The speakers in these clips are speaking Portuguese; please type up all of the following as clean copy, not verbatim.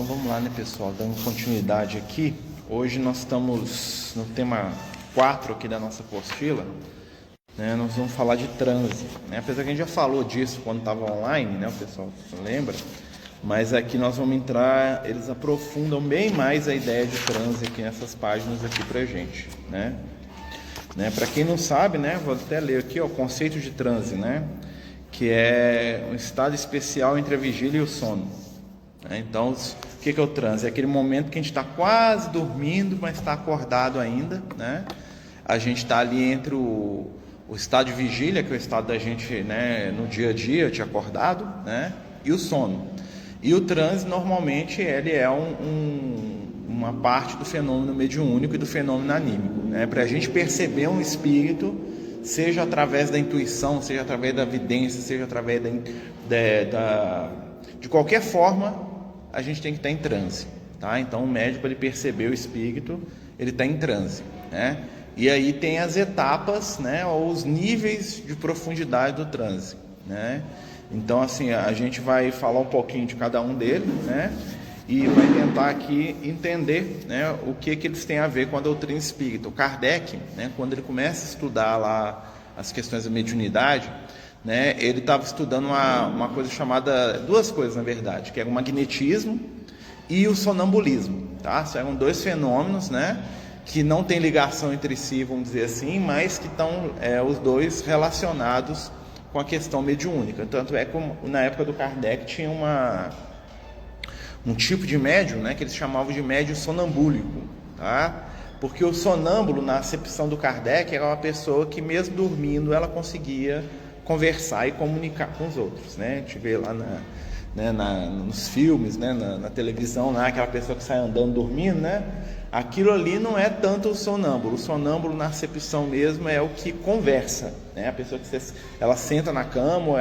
Então vamos lá, né, pessoal, dando continuidade aqui. Hoje nós estamos no tema 4 aqui da nossa apostila, né? Nós vamos falar de transe, né? Apesar que a gente já falou disso quando estava online, né, o pessoal lembra? Mas aqui nós vamos entrar, eles aprofundam bem mais a ideia de transe aqui nessas páginas aqui pra gente, né? Para quem não sabe, né, vou até ler aqui, ó, o conceito de transe, né? Que é um estado especial entre a vigília e o sono. Então, o que é o transe? É aquele momento que a gente está quase dormindo, mas está acordado ainda, né? A gente está ali entre o estado de vigília, que é o estado da gente, né, no dia a dia, te acordado, né? E o sono. E o transe, normalmente, ele é uma parte do fenômeno mediúnico e do fenômeno anímico, né? Para a gente perceber um espírito, seja através da intuição, seja através da vidência, seja através de qualquer forma, a gente tem que estar em transe, tá? Então o médium, para ele perceber o espírito, ele está em transe, né? E aí tem as etapas, né, ou os níveis de profundidade do transe, né? Então, assim, a gente vai falar um pouquinho de cada um deles, né? E vai tentar aqui entender, né, o que eles têm a ver com a doutrina espírita. O Kardec, né, quando ele começa a estudar lá as questões da mediunidade, né, ele estava estudando uma coisa chamada, duas coisas na verdade, que era o magnetismo e o sonambulismo, tá? Eram dois fenômenos, né, que não têm ligação entre si, vamos dizer assim, mas que estão os dois relacionados com a questão mediúnica. Tanto é como na época do Kardec tinha um tipo de médium, né, que eles chamavam de médium sonambúlico, tá? Porque o sonâmbulo, na acepção do Kardec, era uma pessoa que mesmo dormindo ela conseguia conversar e comunicar com os outros, né? A gente vê lá nos filmes, né, na televisão, lá, aquela pessoa que sai andando dormindo, né? Aquilo ali não é tanto o sonâmbulo na acepção mesmo é o que conversa, né? A pessoa que ela senta na cama,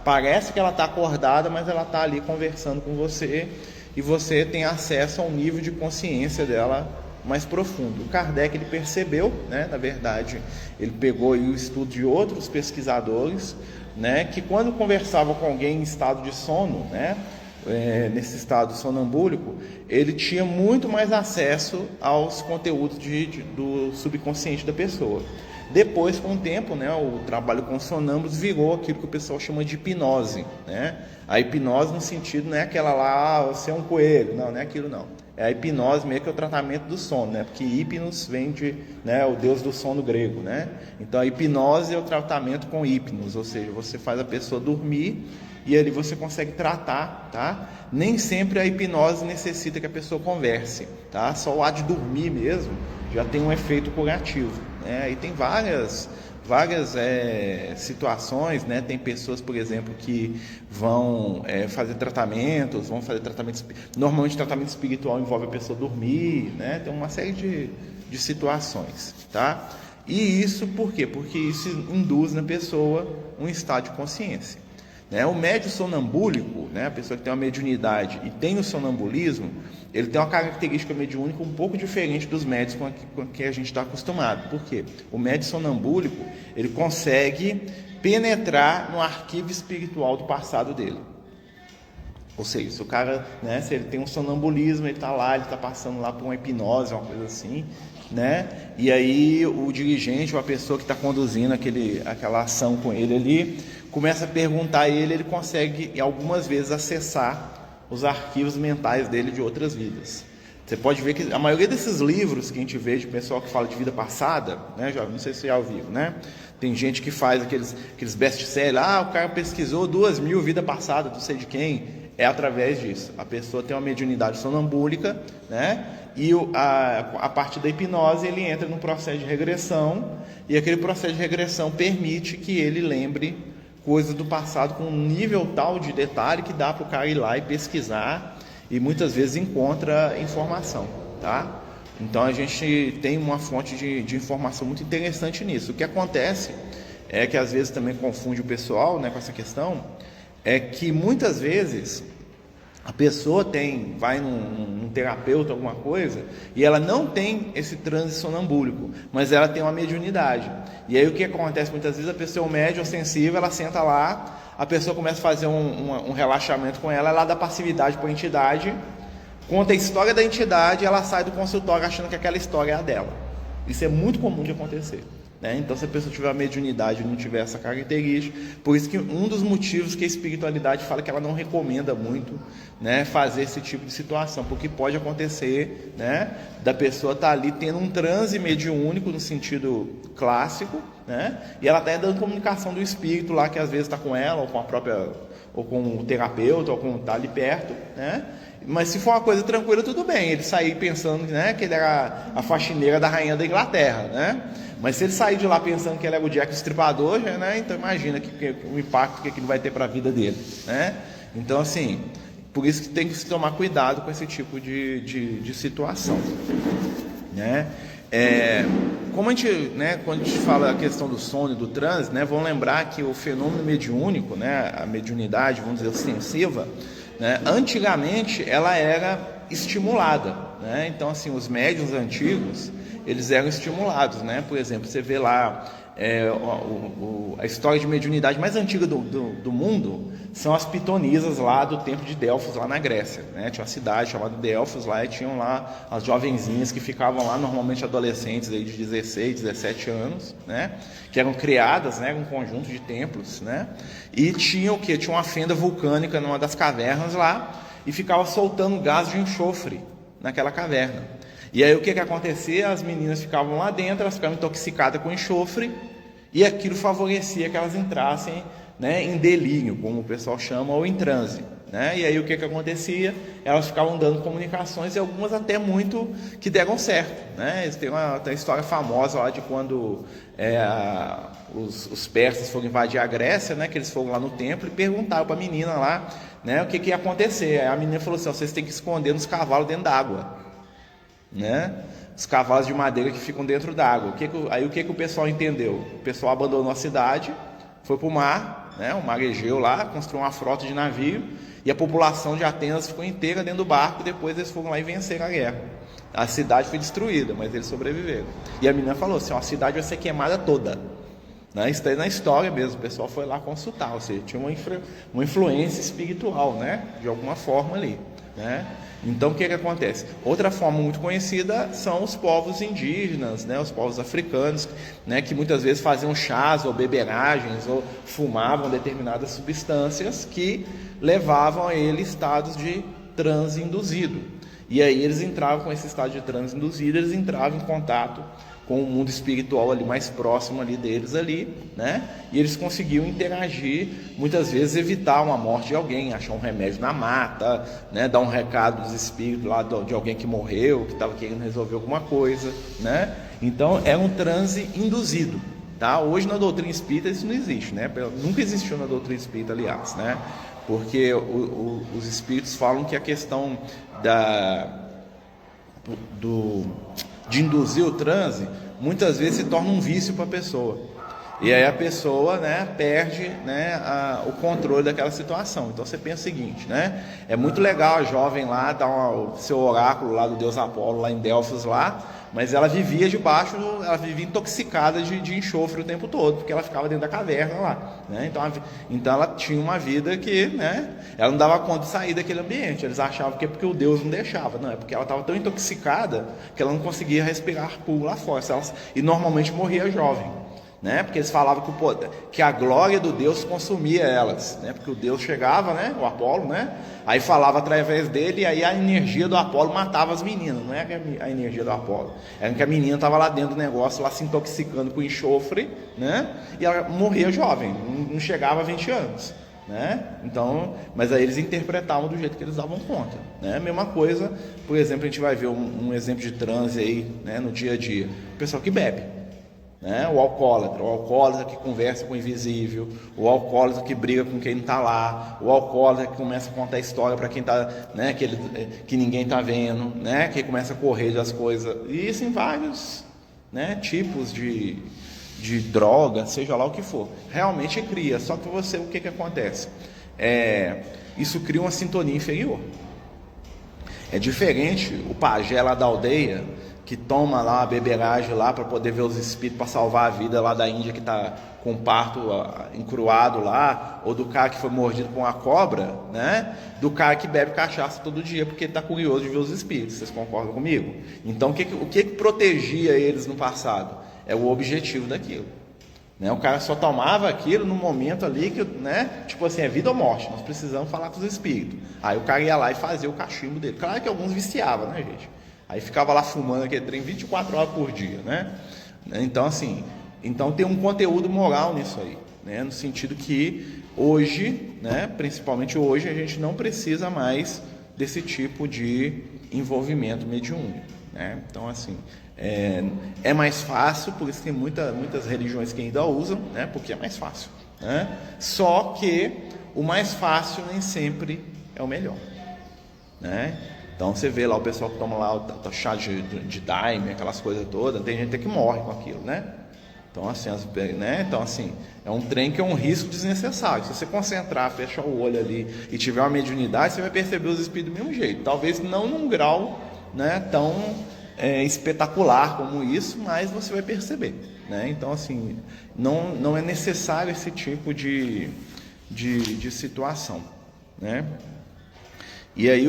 parece que ela está acordada, mas ela está ali conversando com você e você tem acesso a um nível de consciência dela mais profundo. O Kardec, ele percebeu, né, na verdade, ele pegou aí o estudo de outros pesquisadores, né, que quando conversava com alguém em estado de sono, né, nesse estado sonambúlico, ele tinha muito mais acesso aos conteúdos do subconsciente da pessoa. Depois, com o tempo, né, o trabalho com sonâmbulos virou aquilo que o pessoal chama de hipnose, né? A hipnose no sentido não é aquela lá, você é um coelho, não é aquilo não. É a hipnose mesmo, que é o tratamento do sono, né? Porque hipnos vem de, né, o deus do sono grego, né? Então a hipnose é o tratamento com hipnos, ou seja, você faz a pessoa dormir e ali você consegue tratar, tá? Nem sempre a hipnose necessita que a pessoa converse, tá? Só o ato de dormir mesmo já tem um efeito curativo, né? E tem várias situações, né? Tem pessoas, por exemplo, que vão fazer tratamentos, normalmente tratamento espiritual envolve a pessoa dormir, né? Tem uma série de situações, tá? E isso por quê? Porque isso induz na pessoa um estado de consciência, né? O médium sonambúlico, né? A pessoa que tem uma mediunidade e tem o sonambulismo, ele tem uma característica mediúnica um pouco diferente dos médios com que a gente está acostumado. Por quê? O médium sonambúlico, ele consegue penetrar no arquivo espiritual do passado dele. Ou seja, se o cara, né, se ele tem um sonambulismo, ele está lá, ele está passando lá por uma hipnose, uma coisa assim, né? E aí o dirigente ou a pessoa que está conduzindo aquela ação com ele ali, começa a perguntar a ele, ele consegue algumas vezes acessar os arquivos mentais dele de outras vidas. Você pode ver que a maioria desses livros que a gente vê de pessoal que fala de vida passada, né, não sei se você já ouviu, né? Tem gente que faz aqueles best-sellers, o cara pesquisou 2.000 vidas passadas, não sei de quem. É através disso. A pessoa tem uma mediunidade sonambúlica, né? E a partir da hipnose ele entra num processo de regressão, e aquele processo de regressão permite que ele lembre coisas do passado com um nível tal de detalhe que dá para o cara ir lá e pesquisar, e muitas vezes encontra informação, tá? Então a gente tem uma fonte de informação muito interessante nisso. O que acontece é que às vezes também confunde o pessoal, né, com essa questão, é que muitas vezes a pessoa vai num terapeuta, alguma coisa, e ela não tem esse transe sonambúlico, mas ela tem uma mediunidade. E aí o que acontece muitas vezes, a pessoa é um médium sensível, ela senta lá, a pessoa começa a fazer um relaxamento com ela, ela dá passividade para a entidade, conta a história da entidade e ela sai do consultório achando que aquela história é a dela. Isso é muito comum de acontecer. Então, se a pessoa tiver a mediunidade e não tiver essa característica, por isso que um dos motivos que a espiritualidade fala que ela não recomenda muito, fazer esse tipo de situação, porque pode acontecer, da pessoa estar ali tendo um transe mediúnico no sentido clássico, e ela está dando comunicação do espírito lá que às vezes está com ela, ou com a própria, ou com o terapeuta, ou com está ali perto, Mas se for uma coisa tranquila, tudo bem. Ele sair pensando, que ele era a faxineira da rainha da Inglaterra, Mas se ele sair de lá pensando que ele era o Jack Estripador, então imagina o impacto que aquilo vai ter para a vida dele, Então, assim, por isso que tem que se tomar cuidado com esse tipo de situação, Como a gente, quando a gente fala a questão do sono e do transe, vamos lembrar que o fenômeno mediúnico, a mediunidade, vamos dizer, ostensiva, antigamente ela era estimulada, Então, assim, os médiuns antigos, eles eram estimulados, Por exemplo, você vê lá a história de mediunidade mais antiga do mundo são as pitonisas lá do templo de Delfos, lá na Grécia, Tinha uma cidade chamada Delfos lá e tinham lá as jovenzinhas que ficavam lá, normalmente adolescentes aí de 16, 17 anos, que eram criadas, um conjunto de templos, e tinha o quê? Tinha uma fenda vulcânica numa das cavernas lá e ficava soltando gás de enxofre naquela caverna. E aí o que acontecia? As meninas ficavam lá dentro, elas ficavam intoxicadas com enxofre e aquilo favorecia que elas entrassem em delírio, como o pessoal chama, ou em transe. E aí o que acontecia? Elas ficavam dando comunicações e algumas até muito que deram certo. Tem uma história famosa lá de quando os persas foram invadir a Grécia, que eles foram lá no templo e perguntaram para a menina lá o que ia acontecer. Aí a menina falou assim: vocês têm que esconder nos cavalos dentro d'água. Os cavalos de madeira que ficam dentro d'água. Aí o que o pessoal entendeu? O pessoal abandonou a cidade, foi para o mar, o mar Egeu lá, construiu uma frota de navio e a população de Atenas ficou inteira dentro do barco e depois eles foram lá e venceram a guerra. A cidade foi destruída, mas eles sobreviveram. E a menina falou assim: a cidade vai ser queimada toda. Isso está aí na história mesmo, o pessoal foi lá consultar, ou seja, tinha uma influência espiritual, de alguma forma ali. Então o que acontece? Outra forma muito conhecida são os povos indígenas, os povos africanos, que muitas vezes faziam chás ou beberagens ou fumavam determinadas substâncias que levavam a eles estados de transe induzido. E aí eles entravam com esse estado de transe induzido, eles entravam em contato com o mundo espiritual ali mais próximo ali deles ali, E eles conseguiam interagir, muitas vezes evitar uma morte de alguém, achar um remédio na mata, dar um recado dos espíritos lá de alguém que morreu, que estava querendo resolver alguma coisa, Então é um transe induzido, Hoje na doutrina espírita isso não existe, Nunca existiu na doutrina espírita, aliás, Porque os espíritos falam que a questão de induzir o transe, muitas vezes se torna um vício para a pessoa. E aí a pessoa perde o controle daquela situação. Então você pensa o seguinte, é muito legal a jovem lá dar o seu oráculo lá do deus Apolo lá em Delfos lá, mas ela vivia ela vivia intoxicada de enxofre o tempo todo, porque ela ficava dentro da caverna lá, Então ela tinha uma vida que, ela não dava conta de sair daquele ambiente. Eles achavam que é porque o Deus não deixava, não, é porque ela estava tão intoxicada que ela não conseguia respirar puro lá fora, e normalmente morria jovem. Porque eles falavam que a glória do Deus consumia elas, porque o Deus chegava, o Apolo, aí falava através dele, e aí a energia do Apolo matava as meninas. Não é a energia do Apolo, era que a menina estava lá dentro do negócio, lá se intoxicando com enxofre, e ela morria jovem, não chegava a 20 anos. Então, mas aí eles interpretavam do jeito que eles davam conta. Mesma coisa, por exemplo, a gente vai ver um exemplo de transe aí, no dia a dia, o pessoal que bebe. O alcoólatra que conversa com o invisível, o alcoólatra que briga com quem não está lá, o alcoólatra que começa a contar história para quem está, que ninguém está vendo, que começa a correr das coisas, e isso em vários tipos de droga, seja lá o que for, realmente cria. Só que você, o que acontece? Isso cria uma sintonia inferior. É diferente o pajé lá da aldeia, que toma lá a beberagem lá para poder ver os espíritos, para salvar a vida lá da Índia que está com parto encruado lá, ou do cara que foi mordido por uma cobra, né? Do cara que bebe cachaça todo dia porque ele está curioso de ver os espíritos. Vocês concordam comigo? Então o que protegia eles no passado? É o objetivo daquilo, né? O cara só tomava aquilo no momento ali que, né? Tipo assim, é vida ou morte, nós precisamos falar com os espíritos. Aí o cara ia lá e fazia o cachimbo dele. Claro que alguns viciavam, né, gente? Aí ficava lá fumando aquele trem 24 horas por dia, né? Então, assim, tem um conteúdo moral nisso aí, né? No sentido que hoje, né, principalmente hoje, a gente não precisa mais desse tipo de envolvimento mediúnico, né? Então, assim, é mais fácil, por isso tem muitas religiões que ainda usam, né? Porque é mais fácil, né? Só que o mais fácil nem sempre é o melhor, né? Então você vê lá o pessoal que toma lá o chá de daime, aquelas coisas todas, tem gente que morre com aquilo, né? Então assim, é um trem que é um risco desnecessário. Se você concentrar, fechar o olho ali e tiver uma mediunidade, você vai perceber os espíritos do mesmo jeito. Talvez não num grau, né, tão espetacular como isso, mas você vai perceber, né? Então assim, não é necessário esse tipo de situação, né? E aí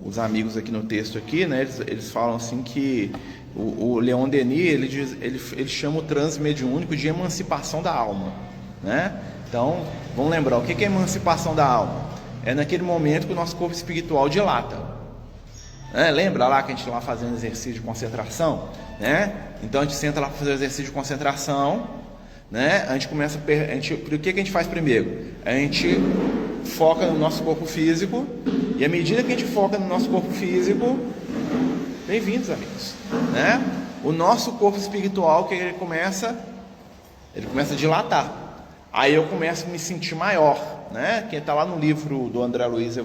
os amigos aqui no texto aqui, né, eles falam assim que o Leon Denis ele chama o transe mediúnico de emancipação da alma, né? Então vamos lembrar, o que é emancipação da alma? É naquele momento que o nosso corpo espiritual dilata, né? Lembra lá que a gente lá fazendo exercício de concentração, né? Então a gente senta lá para fazer o exercício de concentração, né? A gente começa o que a gente faz primeiro? A gente foca no nosso corpo físico, e à medida que a gente foca no nosso corpo físico, bem-vindos, amigos, né? O nosso corpo espiritual, que ele começa a dilatar. Aí eu começo a me sentir maior, né? Quem está lá no livro do André Luiz,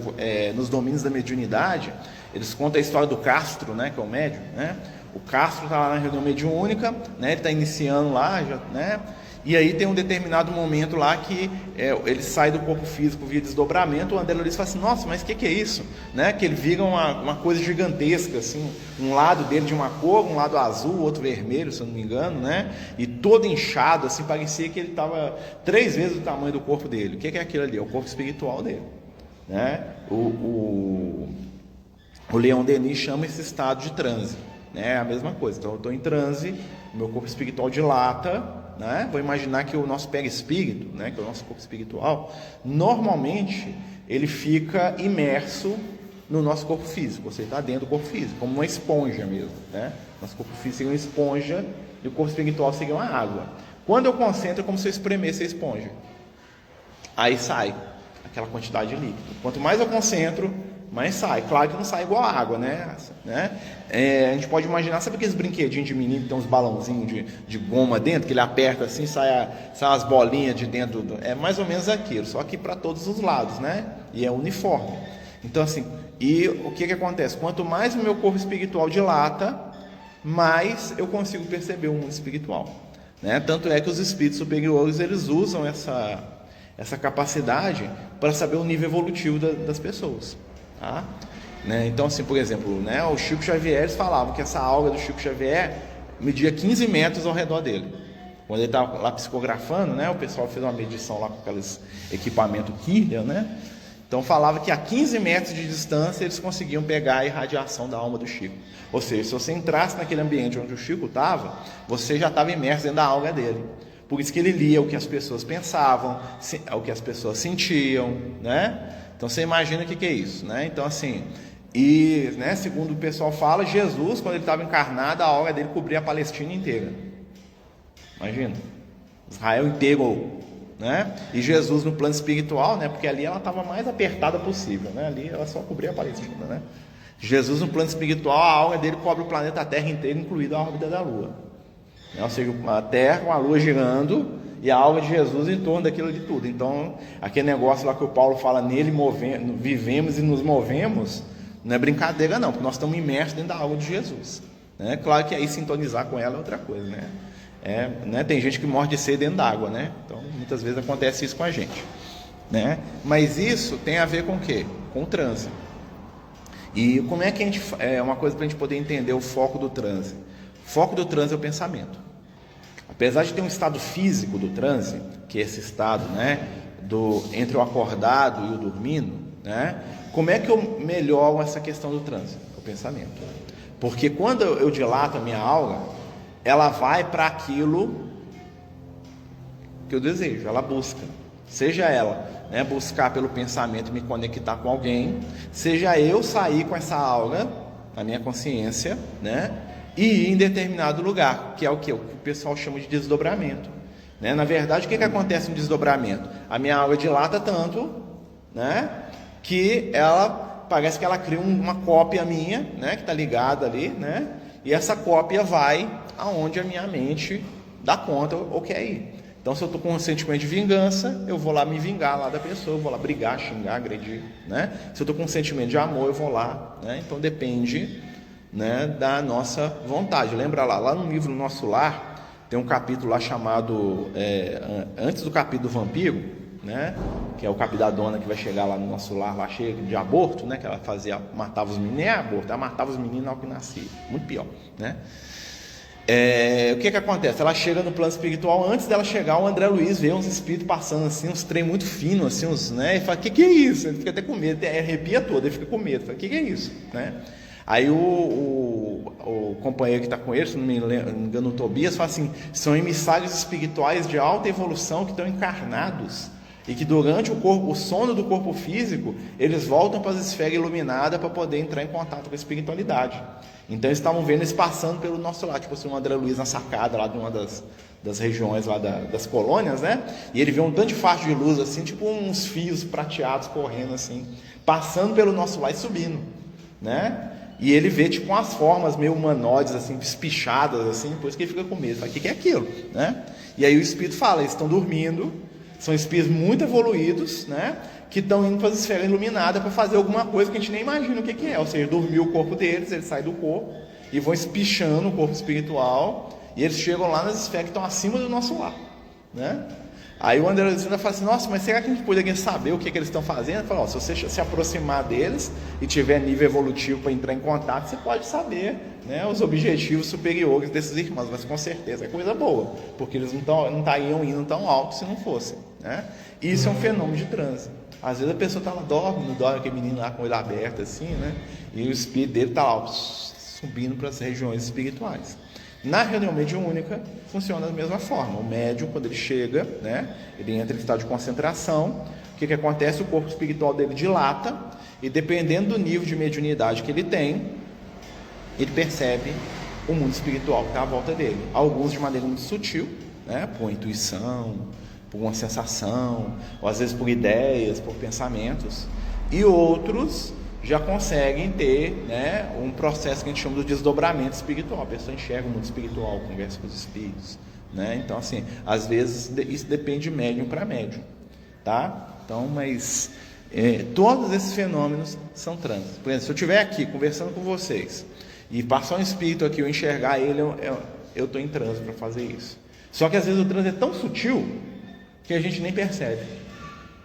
Nos Domínios da Mediunidade, eles contam a história do Castro, né? Que é o médium, né? O Castro está lá na reunião mediúnica, né? Ele está iniciando lá, né? E aí tem um determinado momento lá que ele sai do corpo físico via desdobramento. O André Luiz fala assim: nossa, mas o que é isso? Né? Que ele vira uma coisa gigantesca, assim, um lado dele de uma cor, um lado azul, outro vermelho, se eu não me engano, né? E todo inchado, assim, parecia que ele estava 3 vezes o tamanho do corpo dele. O que é aquilo ali? É o corpo espiritual dele, né? O Leon Denis chama esse estado de transe, né? É a mesma coisa. Então eu estou em transe, meu corpo espiritual dilata, né? Vou imaginar que o nosso perispírito, né, que é o nosso corpo espiritual, normalmente ele fica imerso no nosso corpo físico. Você está dentro do corpo físico, como uma esponja mesmo, né? Nosso corpo físico seria uma esponja e o corpo espiritual seria uma água. Quando eu concentro, é como se eu espremesse a esponja. Aí sai aquela quantidade de líquido. Quanto mais eu concentro, mais sai. Claro que não sai igual a água, né? A gente pode imaginar, sabe aqueles brinquedinhos de menino que tem uns balãozinhos de goma dentro, que ele aperta assim, sai as bolinhas de dentro, é mais ou menos aquilo, só que para todos os lados, né? E é uniforme. Então assim, e o que acontece? Quanto mais o meu corpo espiritual dilata, mais eu consigo perceber o mundo espiritual, né? Tanto é que os espíritos superiores, eles usam essa capacidade para saber o nível evolutivo das pessoas. Tá? Né? Então, assim, por exemplo, né, o Chico Xavier, eles falavam que essa alga do Chico Xavier media 15 metros ao redor dele. Quando ele estava lá psicografando, né, o pessoal fez uma medição lá com aqueles equipamentos Kirlian, né? Então falava que a 15 metros de distância eles conseguiam pegar a irradiação da alma do Chico. Ou seja, se você entrasse naquele ambiente onde o Chico estava, você já estava imerso dentro da alga dele. Por isso que ele lia o que as pessoas pensavam, o que as pessoas sentiam, né? Então você imagina o que é isso, né? Então assim, né, segundo o pessoal fala, Jesus, quando ele estava encarnado, a aura dele cobria a Palestina inteira. Imagina, Israel inteiro, né? E Jesus no plano espiritual, né? Porque ali ela estava mais apertada possível, né? Ali ela só cobria a Palestina, né? Jesus no plano espiritual, a aura dele cobre o planeta Terra inteiro, incluída a órbita da Lua. Ou seja, a Terra com a Lua girando e a alma de Jesus em torno daquilo de tudo. Então, aquele negócio lá que o Paulo fala, nele vivemos e nos movemos, não é brincadeira não, porque nós estamos imersos dentro da alma de Jesus, né? Claro que aí sintonizar com ela é outra coisa, né? Tem gente que morre de sede dentro d'água, né? Então, muitas vezes acontece isso com a gente, né? Mas isso tem a ver com o quê? Com o transe. E como é que a gente, uma coisa para a gente poder entender o foco do transe? O foco do transe é o pensamento. Apesar de ter um estado físico do transe, que é esse estado, né, entre o acordado e o dormindo, né, como é que eu melhoro essa questão do transe? O pensamento. Porque quando eu dilato a minha aura, ela vai para aquilo que eu desejo, ela busca. Seja ela, né, buscar pelo pensamento me conectar com alguém, seja eu sair com essa aura na minha consciência, né, e ir em determinado lugar, que é o que o pessoal chama de desdobramento, né? Na verdade, o que acontece no desdobramento? A minha aura dilata tanto, né, que ela parece que ela cria uma cópia minha, né, que está ligada ali, né, e essa cópia vai aonde a minha mente dá conta ou quer ir. Então, se eu estou com um sentimento de vingança, eu vou lá me vingar lá da pessoa, eu vou lá brigar, xingar, agredir, né? Se eu estou com um sentimento de amor, eu vou lá, né? Então, depende, né, da nossa vontade. Lembra lá no livro Nosso Lar, tem um capítulo lá chamado, antes do capítulo do vampiro, né? Que é o capítulo da dona que vai chegar lá no Nosso Lar, lá cheio de aborto, né? Que ela matava os meninos, nem aborto, ela matava os meninos ao que nascia, muito pior, né? O que acontece? Ela chega no plano espiritual. Antes dela chegar, o André Luiz vê uns espíritos passando assim, uns trem muito finos, assim, né? E fala: que é isso? Ele fica até com medo, arrepia todo, ele fica com medo. Fala: que é isso? Né? Aí o companheiro que está com ele, se não me engano, o Tobias, fala assim: são emissários espirituais de alta evolução que estão encarnados e que durante o sono do corpo físico, eles voltam para as esferas iluminadas para poder entrar em contato com a espiritualidade. Então eles estavam vendo eles passando pelo nosso lado, tipo assim, o André Luiz na sacada lá de uma das regiões lá das colônias, né? E ele vê um tanto de faixa de luz assim, tipo uns fios prateados correndo assim, passando pelo nosso lado e subindo, né? E ele vê tipo umas formas meio humanoides assim, espichadas assim, por isso que ele fica com medo. Fala: que é aquilo, né? E aí o espírito fala: eles estão dormindo, são espíritos muito evoluídos, né? Que estão indo para as esferas iluminadas para fazer alguma coisa que a gente nem imagina o que é. Ou seja, dormiu o corpo deles, eles saem do corpo e vão espichando o corpo espiritual, e eles chegam lá nas esferas que estão acima do nosso lar, né? Aí o André Luiz fala assim: nossa, mas será que a gente poderia saber o que eles estão fazendo? Ele fala: se você se aproximar deles e tiver nível evolutivo para entrar em contato, você pode saber, né, os objetivos superiores desses irmãos, mas com certeza é coisa boa, porque eles não estariam indo tão alto se não fossem, né? Isso é um fenômeno de transe. Às vezes a pessoa está lá, dorme, aquele menino lá com o olho aberto assim, né? E o espírito dele está lá subindo para as regiões espirituais. Na reunião mediúnica funciona da mesma forma. O médium, quando ele chega, né, ele entra em estado de concentração. O que acontece? O corpo espiritual dele dilata, e dependendo do nível de mediunidade que ele tem, ele percebe o mundo espiritual que está à volta dele. Alguns de maneira muito sutil, né, por intuição, por uma sensação, ou às vezes por ideias, por pensamentos, e outros já conseguem ter, né, um processo que a gente chama de desdobramento espiritual. A pessoa enxerga o mundo espiritual, conversa com os espíritos, né? Então, assim, às vezes isso depende de médium para médium, tá? Então, mas todos esses fenômenos são transes. Por exemplo, se eu estiver aqui conversando com vocês e passar um espírito aqui, eu enxergar ele, eu estou em transe para fazer isso. Só que às vezes o transe é tão sutil que a gente nem percebe,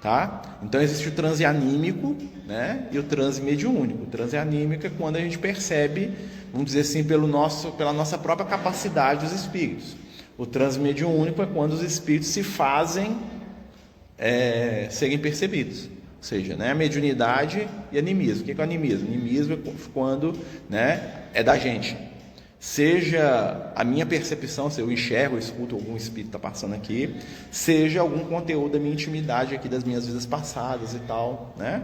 tá? Então existe o transe anímico, né, e o transe mediúnico. O transe anímico é quando a gente percebe, vamos dizer assim, pela nossa própria capacidade dos espíritos. O transe mediúnico é quando os espíritos se fazem serem percebidos. Ou seja, né, mediunidade e animismo. O que é o animismo? Animismo é quando, né, é da gente. Seja a minha percepção, se eu enxergo, eu escuto algum espírito está passando aqui, seja algum conteúdo da minha intimidade aqui, das minhas vidas passadas e tal, né?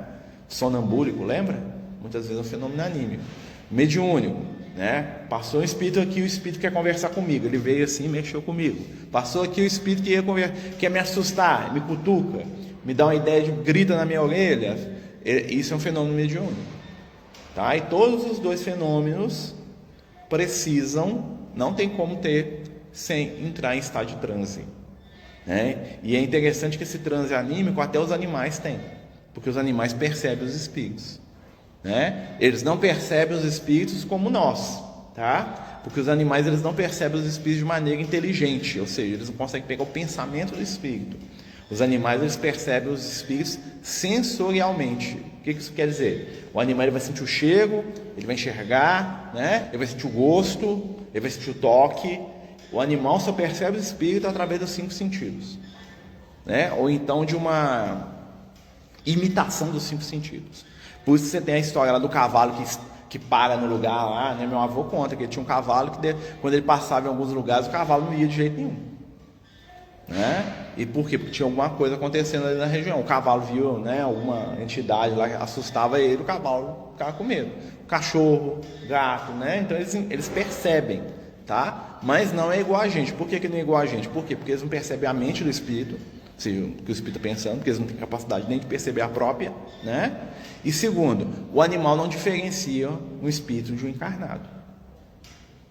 Sonambúlico, lembra? Muitas vezes é um fenômeno anímico. Mediúnico, né? Passou um espírito aqui, o espírito quer conversar comigo, ele veio assim e mexeu comigo. Passou aqui o espírito que quer me assustar, me cutuca, me dá uma ideia, grita na minha orelha. Isso é um fenômeno mediúnico, tá? E todos os dois fenômenos precisam, não tem como ter sem entrar em estado de transe, né? E é interessante que esse transe anímico até os animais têm, porque os animais percebem os espíritos, né? Eles não percebem os espíritos como nós, tá? Porque os animais, eles não percebem os espíritos de maneira inteligente, ou seja, eles não conseguem pegar o pensamento do espírito. Os animais, eles percebem os espíritos sensorialmente. O que isso quer dizer? O animal, ele vai sentir o cheiro, ele vai enxergar, né? Ele vai sentir o gosto, ele vai sentir o toque. O animal só percebe o espírito através dos 5 sentidos, né? Ou então de uma imitação dos 5 sentidos. Por isso você tem a história lá do cavalo que para no lugar lá, né? Meu avô conta que ele tinha um cavalo que quando ele passava em alguns lugares, o cavalo não ia de jeito nenhum, né? E por quê? Porque tinha alguma coisa acontecendo ali na região. O cavalo viu, né, alguma entidade lá que assustava ele, o cavalo ficava com medo. O cachorro, gato, né? Então eles percebem, tá? Mas não é igual a gente. Por que não é igual a gente? Por quê? Porque eles não percebem a mente do espírito, o que o espírito está pensando, porque eles não têm capacidade nem de perceber a própria, né? E segundo, o animal não diferencia um espírito de um encarnado,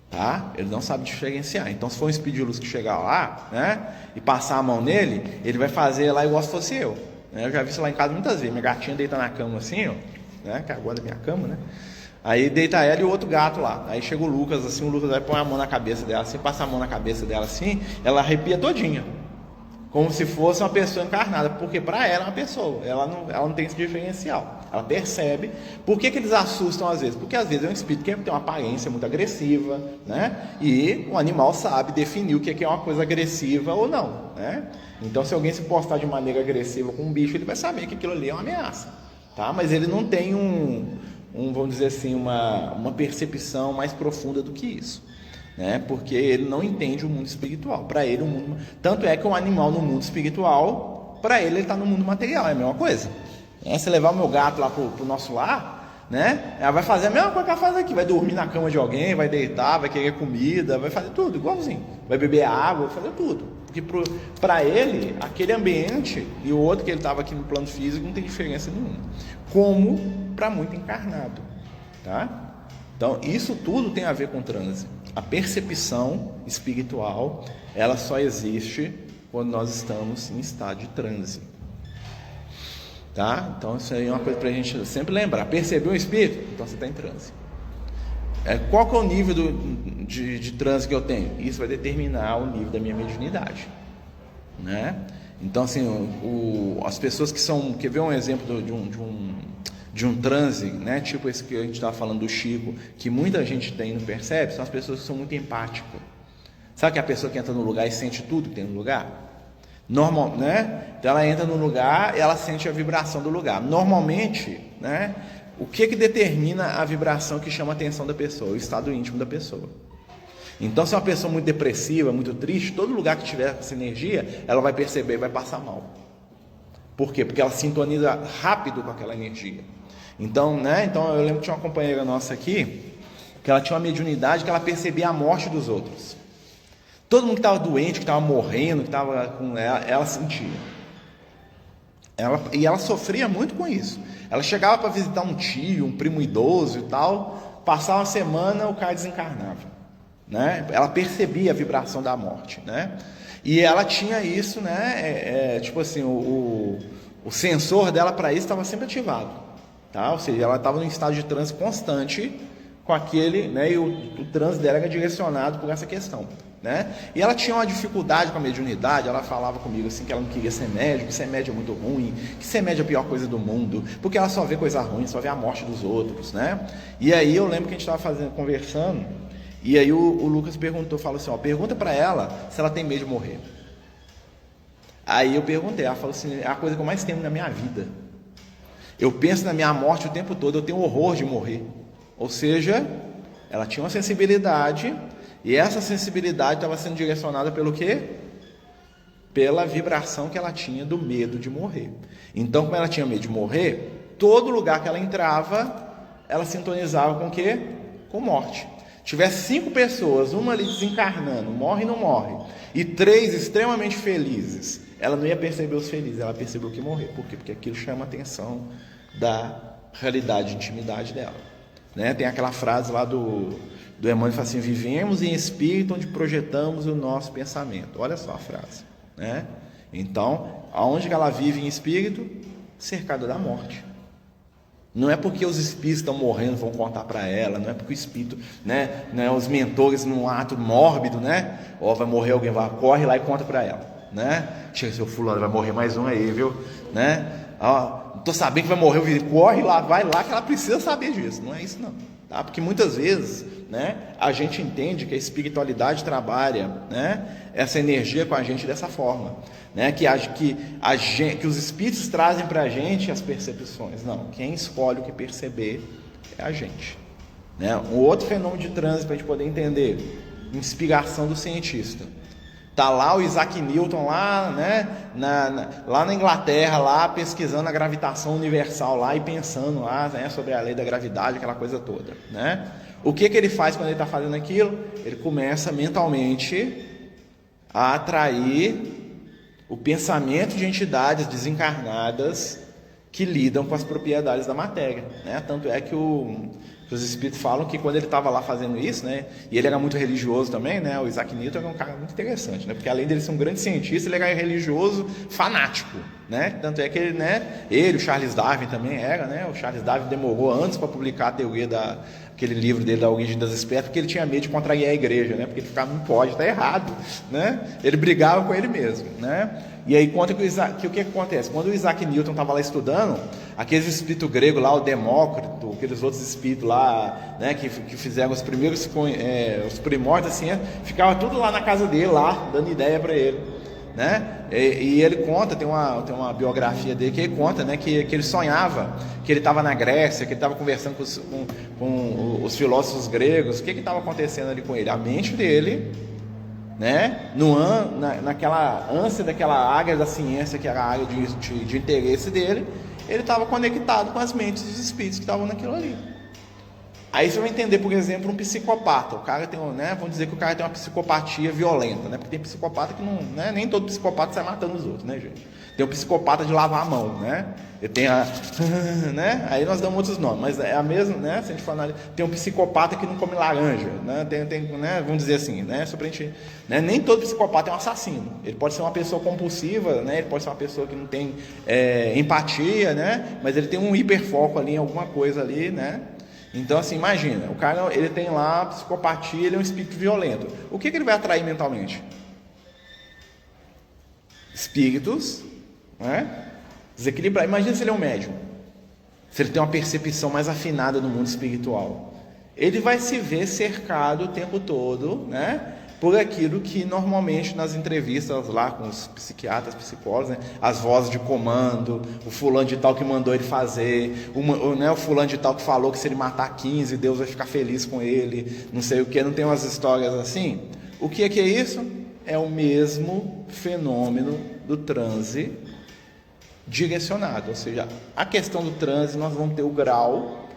tá? Ele não sabe diferenciar. Então, se for um espírito de luz que chegar lá, né, e passar a mão nele, ele vai fazer lá igual se fosse eu, né? Eu já vi isso lá em casa muitas vezes. Minha gatinha deita na cama assim, ó, né, que agora é minha cama, né? Aí deita ela e o outro gato lá. Aí chega o Lucas, assim, o Lucas vai pôr a mão na cabeça dela, assim, passa a mão na cabeça dela assim, ela arrepia todinha, como se fosse uma pessoa encarnada, porque para ela é uma pessoa, ela não tem esse diferencial, ela percebe. Por que eles assustam às vezes? Porque às vezes é um espírito que tem uma aparência muito agressiva, né? E o animal sabe definir o que é uma coisa agressiva ou não, né? Então, se alguém se postar de maneira agressiva com um bicho, ele vai saber que aquilo ali é uma ameaça, tá? Mas ele não tem vamos dizer assim, uma percepção mais profunda do que isso, né? Porque ele não entende o mundo espiritual. Para ele, o mundo, tanto é que um animal no mundo espiritual, para ele está no mundo material, é a mesma coisa. Se levar o meu gato lá pro nosso lar, né? Ela vai fazer a mesma coisa que ela faz aqui, vai dormir na cama de alguém, vai deitar, vai querer comida, vai fazer tudo igualzinho, vai beber água, vai fazer tudo. Porque para ele, aquele ambiente e o outro que ele estava aqui no plano físico não tem diferença nenhuma, como para muito encarnado, tá? Então, isso tudo tem a ver com transe. A percepção espiritual, ela só existe quando nós estamos em estado de transe, tá? Então, isso aí é uma coisa para a gente sempre lembrar. Percebeu o espírito? Então você está em transe. Qual que é o nível de transe que eu tenho? Isso vai determinar o nível da minha mediunidade, né? Então, assim, as pessoas que são... Quer ver um exemplo de um transe, né? Tipo esse que a gente estava falando do Chico, que muita gente tem e não percebe, são as pessoas que são muito empáticas. Sabe que é a pessoa que entra no lugar e sente tudo que tem no lugar? Normal, né? Então ela entra no lugar e ela sente a vibração do lugar. Normalmente, né? O que determina a vibração que chama a atenção da pessoa? O estado íntimo da pessoa. Então, se é uma pessoa muito depressiva, muito triste, todo lugar que tiver essa energia, ela vai perceber e vai passar mal. Por quê? Porque ela sintoniza rápido com aquela energia. Então, né? Então eu lembro que tinha uma companheira nossa aqui, que ela tinha uma mediunidade que ela percebia a morte dos outros. Todo mundo que estava doente, que estava morrendo, que estava com ela sentia. E ela sofria muito com isso. Ela chegava para visitar um tio, um primo idoso e tal, passava uma semana, o cara desencarnava, né? Ela percebia a vibração da morte, né? E ela tinha isso, né? Tipo assim, o sensor dela para isso estava sempre ativado, tá? Ou seja, ela estava em estado de transe constante com aquele, né? E o transe dela era direcionado por essa questão, né? E ela tinha uma dificuldade com a mediunidade. Ela falava comigo assim que ela não queria ser médium, que ser médium é muito ruim, que ser médium é a pior coisa do mundo, porque ela só vê coisa ruim, só vê a morte dos outros, né? E aí eu lembro que a gente estava conversando, e aí o Lucas falou assim, pergunta para ela se ela tem medo de morrer. Aí eu perguntei, ela falou assim, é a coisa que eu mais temo na minha vida. Eu penso na minha morte o tempo todo, eu tenho horror de morrer. Ou seja, ela tinha uma sensibilidade, e essa sensibilidade estava sendo direcionada pelo quê? Pela vibração que ela tinha do medo de morrer. Então, como ela tinha medo de morrer, todo lugar que ela entrava, ela sintonizava com o quê? Com morte. Tivesse 5 pessoas, uma ali desencarnando, morre e não morre, e 3 extremamente felizes, ela não ia perceber os felizes, ela percebeu que morrer. Por quê? Porque aquilo chama a atenção da realidade de intimidade dela, né? Tem aquela frase lá do Emmanuel que fala assim, vivemos em espírito onde projetamos o nosso pensamento. Olha só a frase, né? Então, aonde que ela vive em espírito? Cercada da morte. Não é porque os espíritos estão morrendo vão contar para ela, não é porque o espírito, né, os mentores num ato mórbido, né, vai morrer alguém, corre lá e conta para ela. né? Chega, seu fulano, vai morrer mais um aí, viu? Né? Ó, tô sabendo que vai morrer, corre lá, vai lá que ela precisa saber disso. Não é isso não, tá? Porque muitas vezes, né, a gente entende que a espiritualidade trabalha, né, essa energia com a gente dessa forma, né, que os espíritos trazem para a gente as percepções. Não, quem escolhe o que perceber é a gente, né? Um outro fenômeno de transe para a gente poder entender: inspiração do cientista. Tá lá o Isaac Newton lá, né, lá na Inglaterra, lá pesquisando a gravitação universal lá e pensando lá, né, sobre a lei da gravidade, aquela coisa toda, né? O que ele faz quando ele está fazendo aquilo? Ele começa mentalmente a atrair o pensamento de entidades desencarnadas que lidam com as propriedades da matéria, né? Tanto é que os espíritos falam que quando ele estava lá fazendo isso, né, e ele era muito religioso também, né, o Isaac Newton era um cara muito interessante, né, porque além dele ser um grande cientista, ele era religioso fanático, né, tanto é que ele, né, o Charles Darwin também era, né, o Charles Darwin demorou anos para publicar a teoria aquele livro dele da origem das espécies, porque ele tinha medo de contrariar a igreja, né, porque ele ficava, não pode, está errado, né, ele brigava com ele mesmo, né. E aí conta que o que acontece? Quando o Isaac Newton estava lá estudando, aqueles espíritos gregos lá, o Demócrito, aqueles outros espíritos lá, né, que fizeram os primeiros, os primórdios da ciência, ficava tudo lá na casa dele, lá, dando ideia para ele, né? E ele conta, tem uma biografia dele que ele conta, né, que ele sonhava que ele estava na Grécia, que ele estava conversando com os filósofos gregos. O que estava acontecendo ali com ele? A mente dele, né, naquela ânsia daquela área da ciência, que era a área de interesse dele, ele estava conectado com as mentes dos espíritos que estavam naquilo ali. Aí você vai entender, por exemplo, um psicopata. O cara tem, né, vamos dizer que o cara tem uma psicopatia violenta, né, porque tem psicopata que não, né, nem todo psicopata sai matando os outros, né, gente? Tem o psicopata de lavar a mão, né? Ele tem né? Aí nós damos outros nomes, mas é a mesma, né? Se a gente for analisar, tem um psicopata que não come laranja, né? Tem, né? Vamos dizer assim, né? Só pra gente, né? Nem todo psicopata é um assassino. Ele pode ser uma pessoa compulsiva, né? Ele pode ser uma pessoa que não tem empatia, né? Mas ele tem um hiperfoco ali em alguma coisa ali, né? Então, assim, imagina, o cara, ele tem lá psicopatia, ele é um espírito violento. O que ele vai atrair mentalmente? Espíritos, né, desequilibrar. Imagina se ele é um médium, se ele tem uma percepção mais afinada no mundo espiritual, ele vai se ver cercado o tempo todo, né, por aquilo que normalmente nas entrevistas lá com os psiquiatras, psicólogos, né, as vozes de comando, o fulano de tal que mandou ele fazer, o fulano de tal que falou que se ele matar 15 Deus vai ficar feliz com ele, não sei o que, não tem umas histórias assim. O que é isso? É o mesmo fenômeno do transe direcionado, ou seja, a questão do transe nós vamos ter o grau,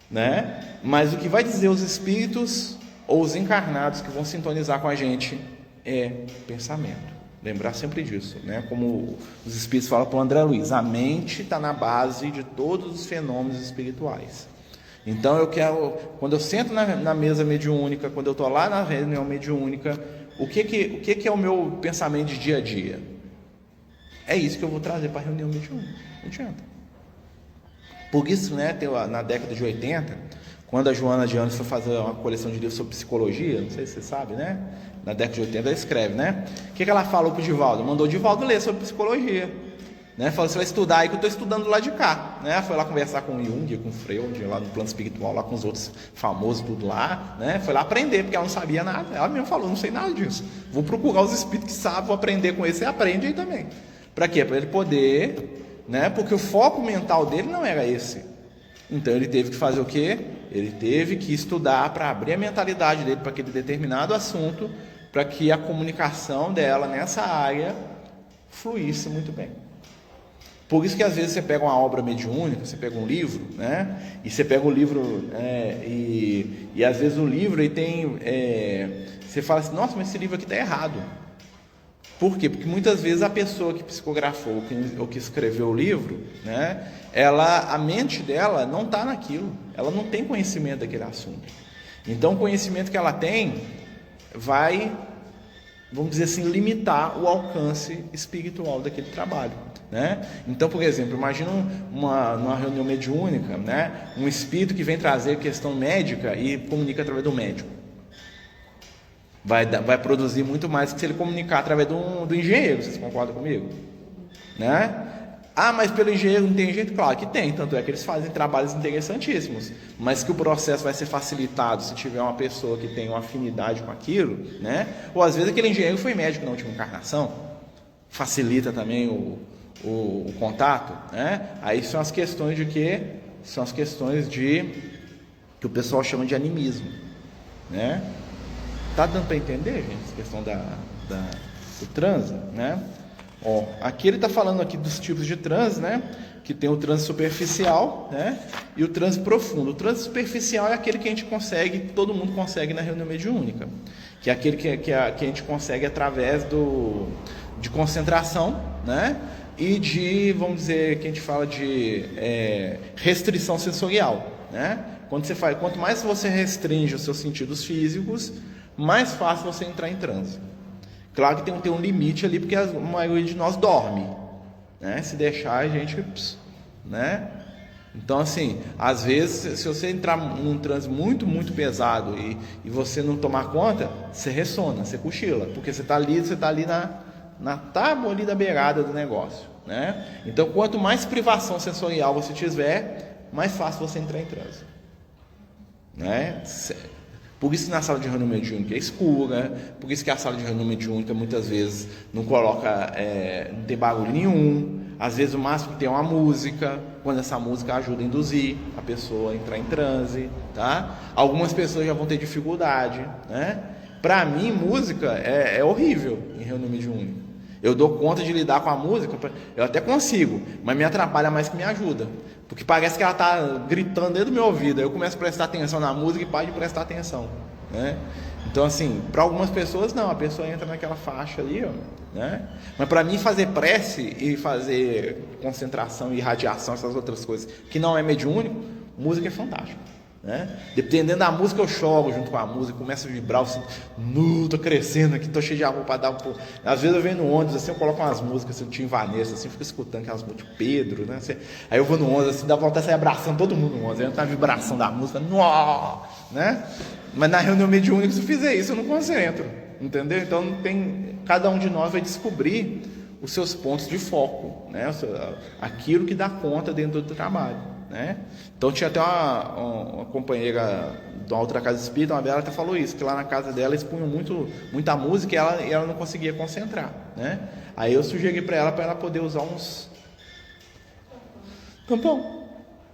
né? Mas o que vai dizer os espíritos ou os encarnados que vão sintonizar com a gente é pensamento. Lembrar sempre disso, né? Como os espíritos falam para o André Luiz, a mente está na base de todos os fenômenos espirituais. Então eu quero, quando eu sento na mesa mediúnica, quando eu estou lá na reunião mediúnica, o que é o meu pensamento de dia a dia? É isso que eu vou trazer para a reunião mediúnica. Não adianta. Por isso, né, na década de 80, quando a Joana de Anjos foi fazer uma coleção de livros sobre psicologia, não sei se você sabe, né? Na década de 80 ela escreve, né? O que ela falou para o Divaldo? Mandou o Divaldo ler sobre psicologia. Né? Falou, você vai estudar aí que eu estou estudando lá de cá. Né? Foi lá conversar com o Jung, com o Freud, lá no plano espiritual, lá com os outros famosos, tudo lá. Né? Foi lá aprender, porque ela não sabia nada. Ela mesmo falou, não sei nada disso. Vou procurar os espíritos que sabem, vou aprender com esse e aprende aí também. Para quê? Para ele poder, né? Porque o foco mental dele não era esse. Então ele teve que fazer o quê? Ele teve que estudar para abrir a mentalidade dele para aquele determinado assunto, para que a comunicação dela nessa área fluísse muito bem. Por isso que às vezes você pega uma obra mediúnica, você pega um livro, né? E você pega o livro, e às vezes o livro ele tem, você fala assim, nossa, mas esse livro aqui está errado. Por quê? Porque muitas vezes a pessoa que psicografou ou que escreveu o livro, né? A mente dela não está naquilo, ela não tem conhecimento daquele assunto. Então o conhecimento que ela tem vai, vamos dizer assim, limitar o alcance espiritual daquele trabalho. Né? Então, por exemplo, imagina numa reunião mediúnica, né? Um espírito que vem trazer questão médica e comunica através do médico. Vai produzir muito mais que se ele comunicar através do engenheiro. Vocês concordam comigo? Né? Ah, mas pelo engenheiro não tem jeito? Claro que tem, tanto é que eles fazem trabalhos interessantíssimos, mas que o processo vai ser facilitado se tiver uma pessoa que tem uma afinidade com aquilo, né? Ou às vezes aquele engenheiro foi médico na última encarnação, facilita também o contato, né? Aí são as questões de quê? São as questões de que o pessoal chama de animismo, né? Tá dando para entender, gente, essa questão do transe, né? Ó, aqui ele está falando aqui dos tipos de transe, né? Que tem o transe superficial, né? E o transe profundo. O transe superficial é aquele que a gente consegue, todo mundo consegue na reunião mediúnica, que é aquele que a gente consegue através de concentração, né? E de, vamos dizer, que a gente fala de restrição sensorial, né? Quanto mais você restringe os seus sentidos físicos, mais fácil você entrar em transe. Claro que tem um limite ali, porque a maioria de nós dorme, né? Se deixar, a gente, né? Então, assim, às vezes, se você entrar num transe muito, muito pesado e você não tomar conta, você ressona, você cochila, porque você está ali na tábua ali da beirada do negócio, né? Então, quanto mais privação sensorial você tiver, mais fácil você entrar em transe, né? Por isso que na sala de reunião mediúnica é escura, por isso que a sala de reunião mediúnica muitas vezes não coloca, não tem barulho nenhum, às vezes o máximo que tem é uma música, quando essa música ajuda a induzir a pessoa a entrar em transe, tá? Algumas pessoas já vão ter dificuldade, né? Para mim, música é horrível em reunião mediúnica. Eu dou conta de lidar com a música, eu até consigo, mas me atrapalha mais que me ajuda. Porque parece que ela está gritando dentro do meu ouvido. Aí eu começo a prestar atenção na música e paro de prestar atenção, né? Então, assim, para algumas pessoas não, a pessoa entra naquela faixa ali, ó, né? Mas para mim fazer prece e fazer concentração e radiação, essas outras coisas, que não é mediúnico, música é fantástico, né? Dependendo da música eu choro junto com a música, começo a vibrar, eu sinto, tô crescendo aqui, tô cheio de amor para dar um pouco. Às vezes eu venho no ônibus assim, eu coloco umas músicas assim, o Tim Vanessa, assim, fico escutando aquelas músicas de Pedro, né? Assim, aí eu vou no ônibus assim, dá vontade de sair abraçando todo mundo no ônibus, aí entra a vibração da música, né? Mas na reunião mediúnica, se eu fizer isso, eu não concentro, entendeu? Então cada um de nós vai descobrir os seus pontos de foco, né? Aquilo que dá conta dentro do trabalho, né? Então tinha até uma companheira de uma outra casa espírita, uma dela até falou isso, que lá na casa dela eles punham muita música e ela não conseguia concentrar, né? Aí eu sugeri para ela poder usar uns tampão.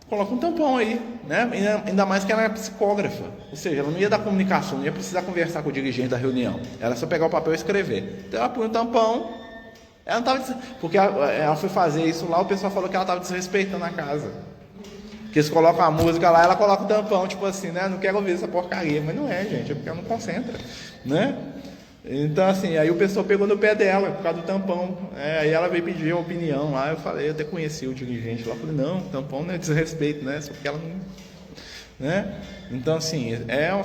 Coloca um tampão aí, né? Ainda mais que ela é psicógrafa, ou seja, ela não ia dar comunicação, não ia precisar conversar com o dirigente da reunião, era só pegar o papel e escrever. Então ela põe um tampão, ela não estava, porque ela foi fazer isso lá, o pessoal falou que ela estava desrespeitando a casa. Porque eles colocam a música lá, ela coloca o tampão, tipo assim, né? Não quero ouvir essa porcaria, mas não é, gente, é porque ela não concentra, né? Então, assim, aí o pessoal pegou no pé dela por causa do tampão. Aí ela veio pedir a opinião lá. Eu falei, eu até conheci o dirigente lá. Eu falei, não, tampão não é desrespeito, né? Só porque ela não. Né? Então, assim,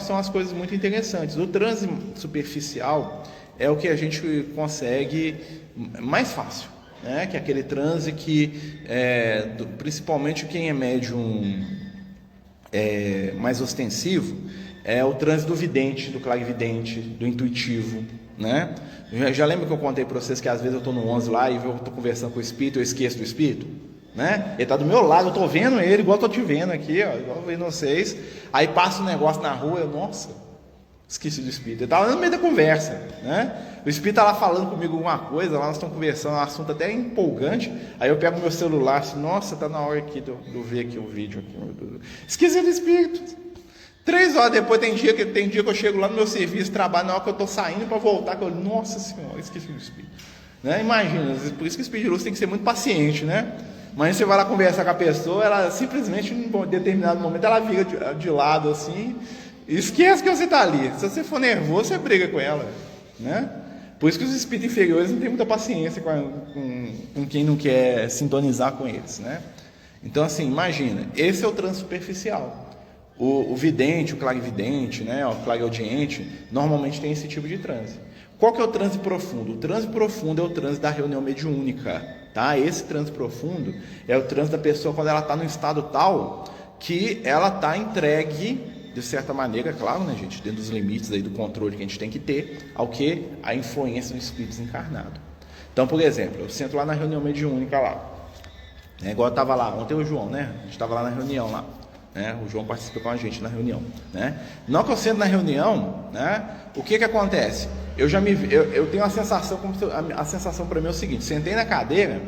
são as coisas muito interessantes. O transe superficial é o que a gente consegue mais fácil, né? Que é aquele transe que, principalmente quem é médium mais ostensivo, é o transe do vidente, do clarividente, do intuitivo, né? Já lembra que eu contei para vocês que às vezes eu estou no 11 lá e eu estou conversando com o espírito, eu esqueço do espírito, né? Ele está do meu lado, eu estou vendo ele igual estou te vendo aqui, ó, igual eu vendo vocês. Aí passa um negócio na rua, nossa, esqueci do espírito. Ele estava no meio da conversa, né? O espírito está lá falando comigo alguma coisa, lá nós estamos conversando, um assunto até empolgante. Aí eu pego meu celular, assim, nossa, está na hora aqui de eu ver aqui o vídeo aqui. Esqueci do espírito. 3 horas depois tem dia que eu chego lá no meu serviço, trabalho, na hora que eu estou saindo para voltar, que eu, nossa senhora, esqueci do espírito, né? Imagina, por isso que o espírito de luz tem que ser muito paciente, né? Mas você vai lá conversar com a pessoa, ela simplesmente em um determinado momento ela vira de lado assim, e esquece que você está ali. Se você for nervoso, você briga com ela, né? Por isso que os espíritos inferiores não têm muita paciência com quem não quer sintonizar com eles, né? Então, assim, imagina, esse é o transe superficial. O vidente, o clarividente, né, o clareaudiente, normalmente tem esse tipo de transe. Qual que é o transe profundo? O transe profundo é o transe da reunião mediúnica, tá? Esse transe profundo é o transe da pessoa quando ela está num estado tal que ela está entregue de certa maneira, claro, né, gente, dentro dos limites aí do controle que a gente tem que ter, ao que a influência do espírito desencarnado. Então, por exemplo, eu sento lá na reunião mediúnica lá, né, igual eu estava lá, ontem o João, né, a gente estava lá na reunião lá, né, o João participou com a gente na reunião, né, não que eu sento na reunião, né, o que acontece? Eu tenho a sensação, a sensação para mim é o seguinte: sentei na cadeira,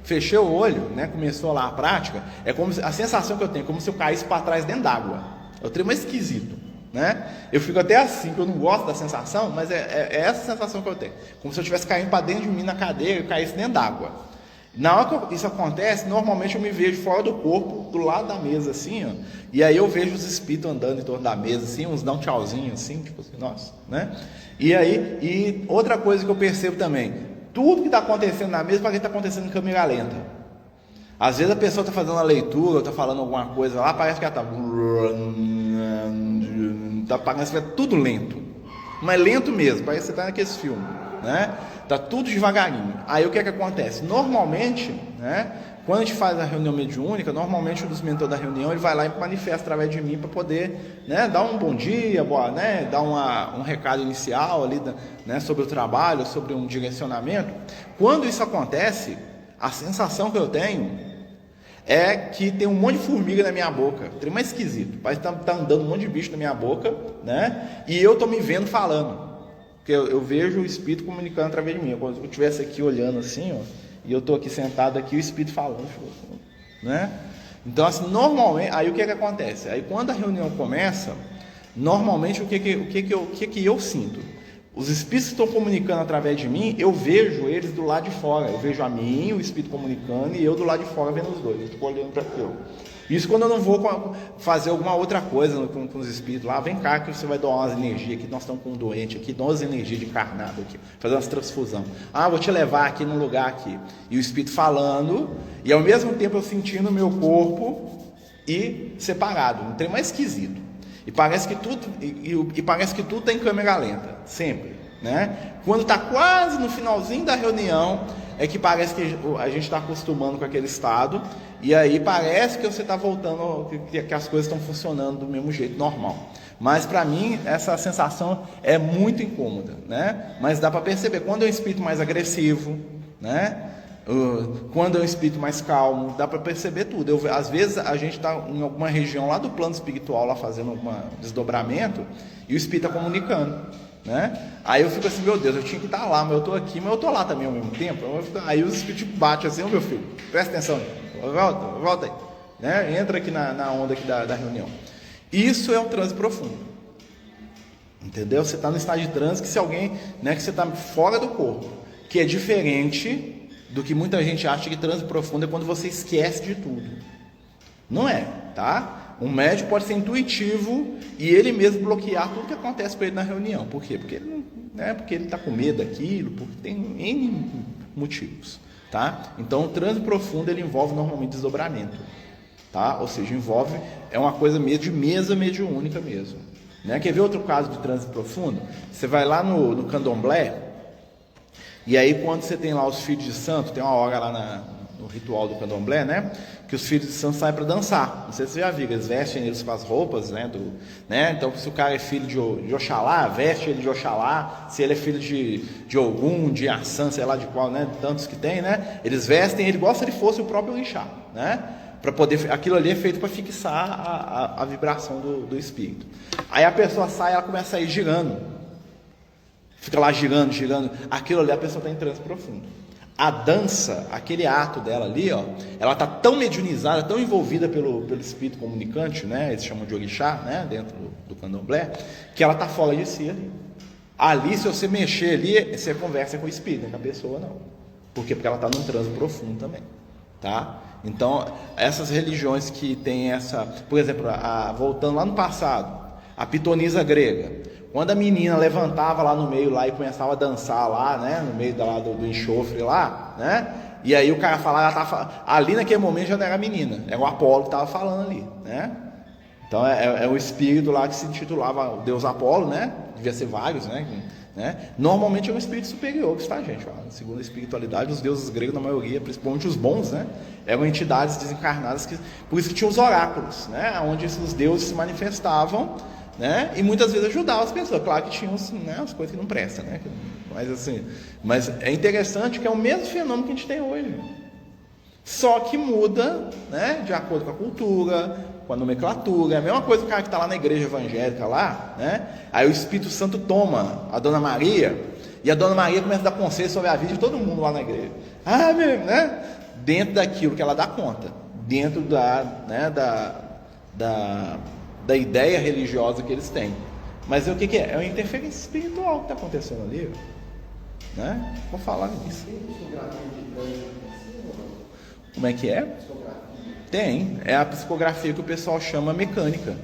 fechei o olho, né, começou lá a prática, é como se, a sensação que eu tenho, como se eu caísse para trás dentro d'água. É o trem mais esquisito, né? Eu fico até assim, que eu não gosto da sensação, mas é essa sensação que eu tenho, como se eu estivesse caindo para dentro de mim na cadeira e caísse dentro d'água. Na hora que isso acontece, normalmente eu me vejo fora do corpo, do lado da mesa, assim, ó, e aí eu vejo os espíritos andando em torno da mesa, assim, uns dão um tchauzinho, assim, tipo assim, nossa, né? E outra coisa que eu percebo também, tudo que está acontecendo na mesa parece que está acontecendo em câmera lenta. Às vezes a pessoa está fazendo uma leitura, está falando alguma coisa lá, parece que ela parece que é tudo lento, mas lento mesmo, parece que você está naqueles filmes, né? Tá tudo devagarinho. Aí o que acontece? Normalmente, né, quando a gente faz a reunião mediúnica, normalmente um dos mentores da reunião ele vai lá e manifesta através de mim para poder, né, dar um bom dia, né, dar um recado inicial ali, né, sobre o trabalho, sobre um direcionamento. Quando isso acontece, a sensação que eu tenho é que tem um monte de formiga na minha boca, trem mais esquisito, parece que tá andando um monte de bicho na minha boca, né, e eu tô me vendo falando. Porque eu vejo o espírito comunicando através de mim. Quando eu estivesse aqui olhando assim, ó, e eu estou aqui sentado aqui, o espírito falando, né? Então, assim, normalmente, aí o que acontece? Aí quando a reunião começa, normalmente o que eu sinto? Os espíritos que estão comunicando através de mim, eu vejo eles do lado de fora. Eu vejo a mim, o espírito comunicando, e eu do lado de fora vendo os dois. Eu estou olhando para aquilo. Isso quando eu não vou fazer alguma outra coisa com os espíritos lá, vem cá que você vai doar umas energias aqui, nós estamos com um doente aqui, dá umas energias de encarnado aqui, fazer umas transfusão. Vou te levar aqui num lugar aqui. E o espírito falando, e ao mesmo tempo eu sentindo o meu corpo e separado, um trem mais esquisito. E parece que tudo está em câmera lenta, sempre, né? Quando está quase no finalzinho da reunião, é que parece que a gente está acostumando com aquele estado, e aí parece que você está voltando, que as coisas estão funcionando do mesmo jeito, normal. Mas para mim, essa sensação é muito incômoda, né? Mas dá para perceber, quando é um espírito mais agressivo, né? Quando é um espírito mais calmo, dá para perceber tudo. Às vezes a gente está em alguma região lá do plano espiritual, lá fazendo algum desdobramento, e o espírito está comunicando, né? Aí eu fico assim, meu Deus, eu tinha que estar lá, mas eu estou aqui, mas eu estou lá também ao mesmo tempo. Aí os espíritos batem assim, meu filho, presta atenção, volta aí, né? Entra aqui na onda aqui da reunião. Isso é um transe profundo, entendeu? Você está no estágio de transe que se alguém, né, que você está fora do corpo, que é diferente do que muita gente acha que transe profundo é quando você esquece de tudo. Não é, tá? Um médium pode ser intuitivo e ele mesmo bloquear tudo que acontece com ele na reunião. Por quê? Porque ele está com medo daquilo, porque tem N motivos, tá? Então o transe profundo ele envolve normalmente desdobramento, tá? Ou seja, é uma coisa mesmo de mesa mediúnica mesmo, né? Quer ver outro caso de transe profundo? Você vai lá no candomblé, e aí quando você tem lá os filhos de santo, tem uma hora lá no ritual do candomblé, né, que os filhos de santo saem para dançar. Não sei se você já viu, eles vestem eles com as roupas, né, então se o cara é filho de Oxalá, veste ele de Oxalá. Se ele é filho de Ogum, de Assã, sei lá de qual, né, tantos que tem, né, eles vestem ele igual se ele fosse o próprio orixá, né, para poder, aquilo ali é feito para fixar a vibração do espírito. Aí a pessoa sai, ela começa a ir girando, fica lá girando, aquilo ali a pessoa está em transe profundo. A dança, aquele ato dela ali, ó, ela está tão mediunizada, tão envolvida pelo espírito comunicante, né, eles chamam de orixá, né, dentro do candomblé, que ela está fora de si ali. Ali, se você mexer ali, você conversa com o espírito, com a pessoa não. Por quê? Porque ela está num transe profundo também, tá? Então, essas religiões que tem essa, por exemplo, voltando lá no passado, a pitonisa grega, quando a menina levantava lá no meio lá e começava a dançar lá, né, no meio do enxofre lá, né, e aí o cara falava, ela tava, ali naquele momento já não era a menina, era o Apolo que estava falando ali, né. Então é o espírito lá que se intitulava o Deus Apolo, né, devia ser vários, né. Normalmente é um espírito superior que está, gente, ó, segundo a espiritualidade, os deuses gregos, na maioria, principalmente os bons, né, eram entidades desencarnadas, por isso que tinha os oráculos, né, onde esses deuses se manifestavam né? E muitas vezes ajudava as pessoas. Claro que tinha né, as coisas que não prestam, né? Mas assim, mas é interessante que é o mesmo fenômeno que a gente tem hoje. Só que muda, né, de acordo com a cultura, com a nomenclatura. É a mesma coisa o cara que está lá na igreja evangélica lá, né? Aí o Espírito Santo toma a Dona Maria e a Dona Maria começa a dar conselho sobre a vida de todo mundo lá na igreja. Né? Dentro daquilo que ela dá conta, dentro né, da ideia religiosa que eles têm. Mas o que é? É uma interferência espiritual que está acontecendo ali, né? Vou falar nisso. Como é que é? Tem. É a psicografia que o pessoal chama mecânica,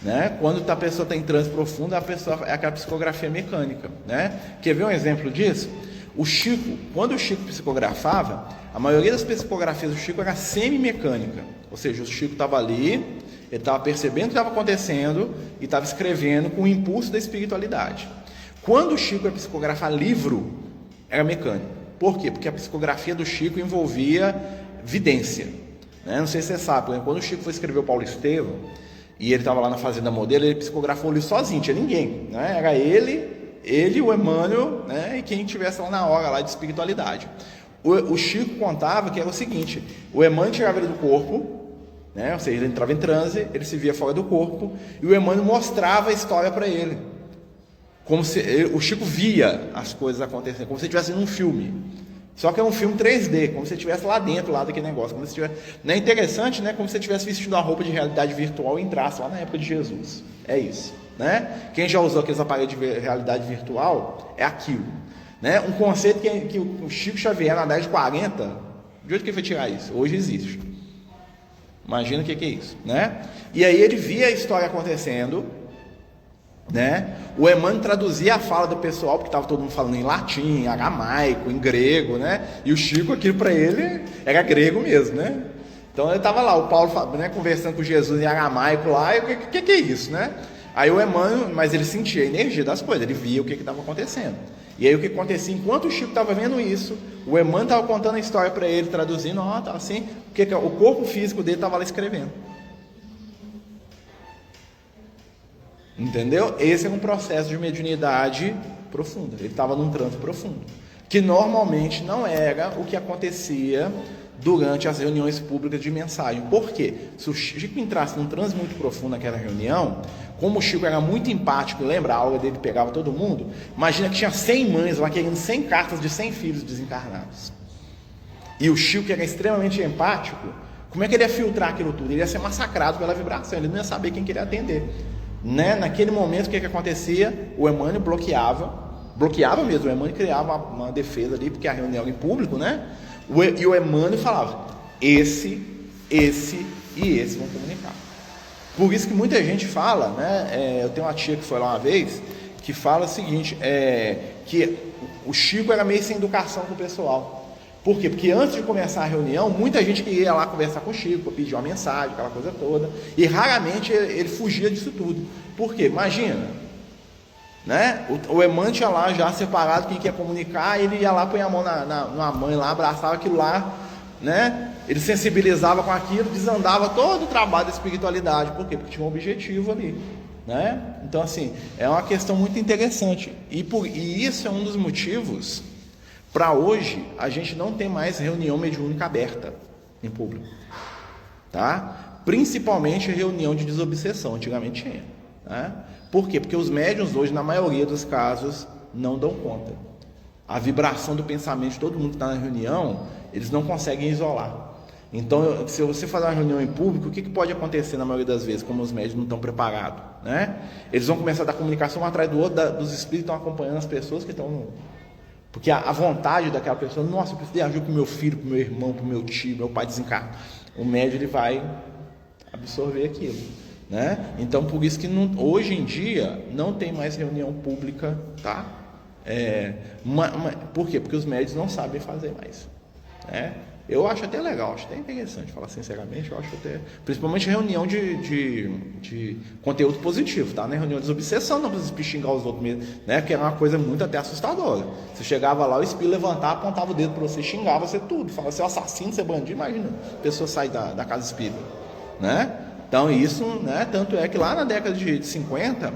né? Quando a pessoa está em transe profundo, é aquela psicografia mecânica, né? Quer ver um exemplo disso? O Chico, quando o Chico psicografava, a maioria das psicografias do Chico era semi-mecânica, ou seja, o Chico estava ali, ele estava percebendo o que estava acontecendo e estava escrevendo com o impulso da espiritualidade. Quando o Chico ia psicografar livro, era mecânico. Por quê? Porque a psicografia do Chico envolvia vidência, né? Não sei se você sabe, quando o Chico foi escrever o Paulo Estevam, e ele estava lá na Fazenda Modelo, ele psicografou o livro sozinho, não tinha ninguém, né? Era ele, o Emmanuel, né? E quem estivesse lá na hora lá de espiritualidade. O Chico contava que era o seguinte: o Emmanuel tirava ele do corpo, né? Ou seja, ele entrava em transe, ele se via fora do corpo, e o Emmanuel mostrava a história para ele, como se o Chico via as coisas acontecendo, como se estivesse num filme. Só que é um filme 3D, como se você estivesse lá dentro lá daquele negócio, como se tivesse, não é interessante, né? Como se você estivesse vestindo a roupa de realidade virtual e entrasse lá na época de Jesus. É isso, né? Quem já usou aqueles aparelhos de realidade virtual é aquilo, né? Um conceito que o Chico Xavier na década de 40, de onde que ele foi tirar isso? Hoje existe. Imagina o que é isso, né? E aí ele via a história acontecendo, né? O Emmanuel traduzia a fala do pessoal, porque estava todo mundo falando em latim, em aramaico, em grego, né? E o Chico, aquilo para ele era grego mesmo, né? Então ele estava lá, o Paulo, né, conversando com Jesus em aramaico lá, e o que é isso, né? Aí o Emmanuel, mas ele sentia a energia das coisas, ele via o que estava acontecendo. E aí o que acontecia, enquanto o Chico estava vendo isso, o Emmanuel estava contando a história para ele, traduzindo, tá assim, o corpo físico dele estava lá escrevendo. Entendeu? Esse é um processo de mediunidade profunda. Ele estava num transe profundo, que normalmente não era o que acontecia durante as reuniões públicas de mensagem. Por quê? Se o Chico entrasse num transe muito profundo naquela reunião, como o Chico era muito empático, lembra? A aula dele pegava todo mundo. Imagina que tinha 100 mães lá querendo 100 cartas de 100 filhos desencarnados. E o Chico, que era extremamente empático, como é que ele ia filtrar aquilo tudo? Ele ia ser massacrado pela vibração, ele não ia saber quem queria atender, né? Naquele momento, o que acontecia? O Emmanuel bloqueava mesmo, o Emmanuel criava uma defesa ali, porque a reunião era em público, né? E o Emmanuel falava, esse e esse vão comunicar. Por isso que muita gente fala, né? Eu tenho uma tia que foi lá uma vez, que fala o seguinte, que o Chico era meio sem educação com o pessoal. Por quê? Porque antes de começar a reunião, muita gente queria lá conversar com o Chico, pedir uma mensagem, aquela coisa toda, e raramente ele fugia disso tudo. Por quê? Imagina, né? O Emmanuel tinha lá já separado quem quer comunicar, ele ia lá, põe a mão na mãe lá, abraçava aquilo lá, né? Ele sensibilizava com aquilo, desandava todo o trabalho da espiritualidade. Por quê? Porque tinha um objetivo ali, né? Então, assim, é uma questão muito interessante, e isso é um dos motivos para hoje a gente não tem mais reunião mediúnica aberta em público, tá? Principalmente reunião de desobsessão, antigamente tinha, né? Por quê? Porque os médiuns hoje, na maioria dos casos, não dão conta. A vibração do pensamento de todo mundo que está na reunião, eles não conseguem isolar. Então, se você fazer uma reunião em público, o que pode acontecer na maioria das vezes, como os médiuns não estão preparados, né? Eles vão começar a dar comunicação um atrás do outro, dos espíritos estão acompanhando as pessoas que estão Porque a vontade daquela pessoa, nossa, eu preciso de ajuda para o meu filho, para o meu irmão, para o meu tio, meu pai desencarna. O médium, ele vai absorver aquilo, né? Então, por isso que hoje em dia não tem mais reunião pública, tá? Por quê? Porque os médios não sabem fazer mais, né? Eu acho até legal, acho até interessante, falar sinceramente, eu acho até, principalmente reunião de conteúdo positivo, tá? Não é reunião de desobsessão, não precisa xingar os outros mesmo, né? Que é uma coisa muito até assustadora. Você chegava lá, o espírito levantava, apontava o dedo para você, xingava você tudo, falava, você é assassino, você é bandido, imagina, a pessoa sai da casa espírita, né? Então isso, né, tanto é que lá na década de 50,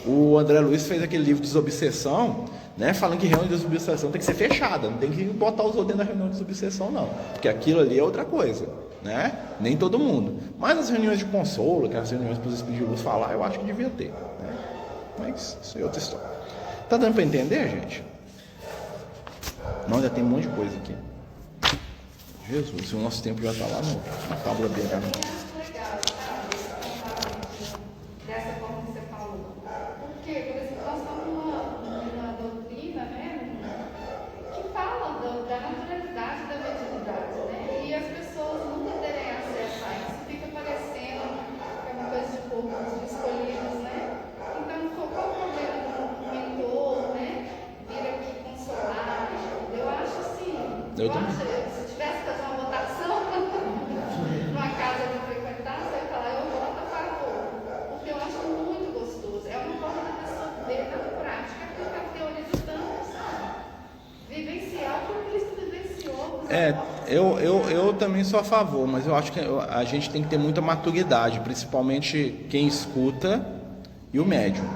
o André Luiz fez aquele livro Desobsessão, né, falando que reunião de desobsessão tem que ser fechada, não tem que botar os outros dentro da reunião de desobsessão não, porque aquilo ali é outra coisa, né, nem todo mundo. Mas as reuniões de consolo, que as reuniões para os espíritos de luz falar, eu acho que devia ter, né? Mas isso é outra história. Tá dando para entender, gente? Não, ainda tem um monte de coisa aqui. Jesus, o nosso tempo já está lá na tábua BH. Dessa forma que você falou. Porque, por exemplo, nós estamos numa doutrina, né, que fala da naturalidade da mediunidade, né? E as pessoas nunca terem acesso a isso, fica parecendo que é uma coisa de poucos escolhidos, né? Então, qual o problema do mentor, né? Vir aqui consolar? Eu acho assim. Se tivesse que fazer uma votação numa casa de frequentar, você vai falar, eu voto a favor. Porque eu acho muito gostoso. É uma forma da pessoa ver na prática aquilo que a teoria de tanto, sabe? Vivenciar o que o Cristo vivenciou. Eu também sou a favor, mas eu acho que a gente tem que ter muita maturidade, principalmente quem escuta e o médium.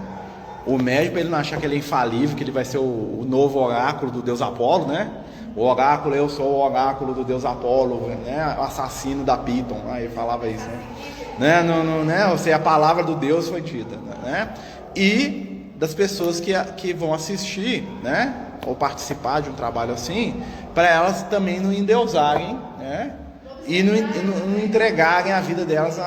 O médium, para ele não achar que ele é infalível, que ele vai ser o novo oráculo do Deus Apolo, né? O oráculo, eu sou o oráculo do Deus Apolo, né? O assassino da Piton, aí falava isso, né? Né? Ou seja, a palavra do Deus foi dita, né? E das pessoas que vão assistir, né? Ou participar de um trabalho assim, para elas também não endeusarem, né? E não entregarem a vida delas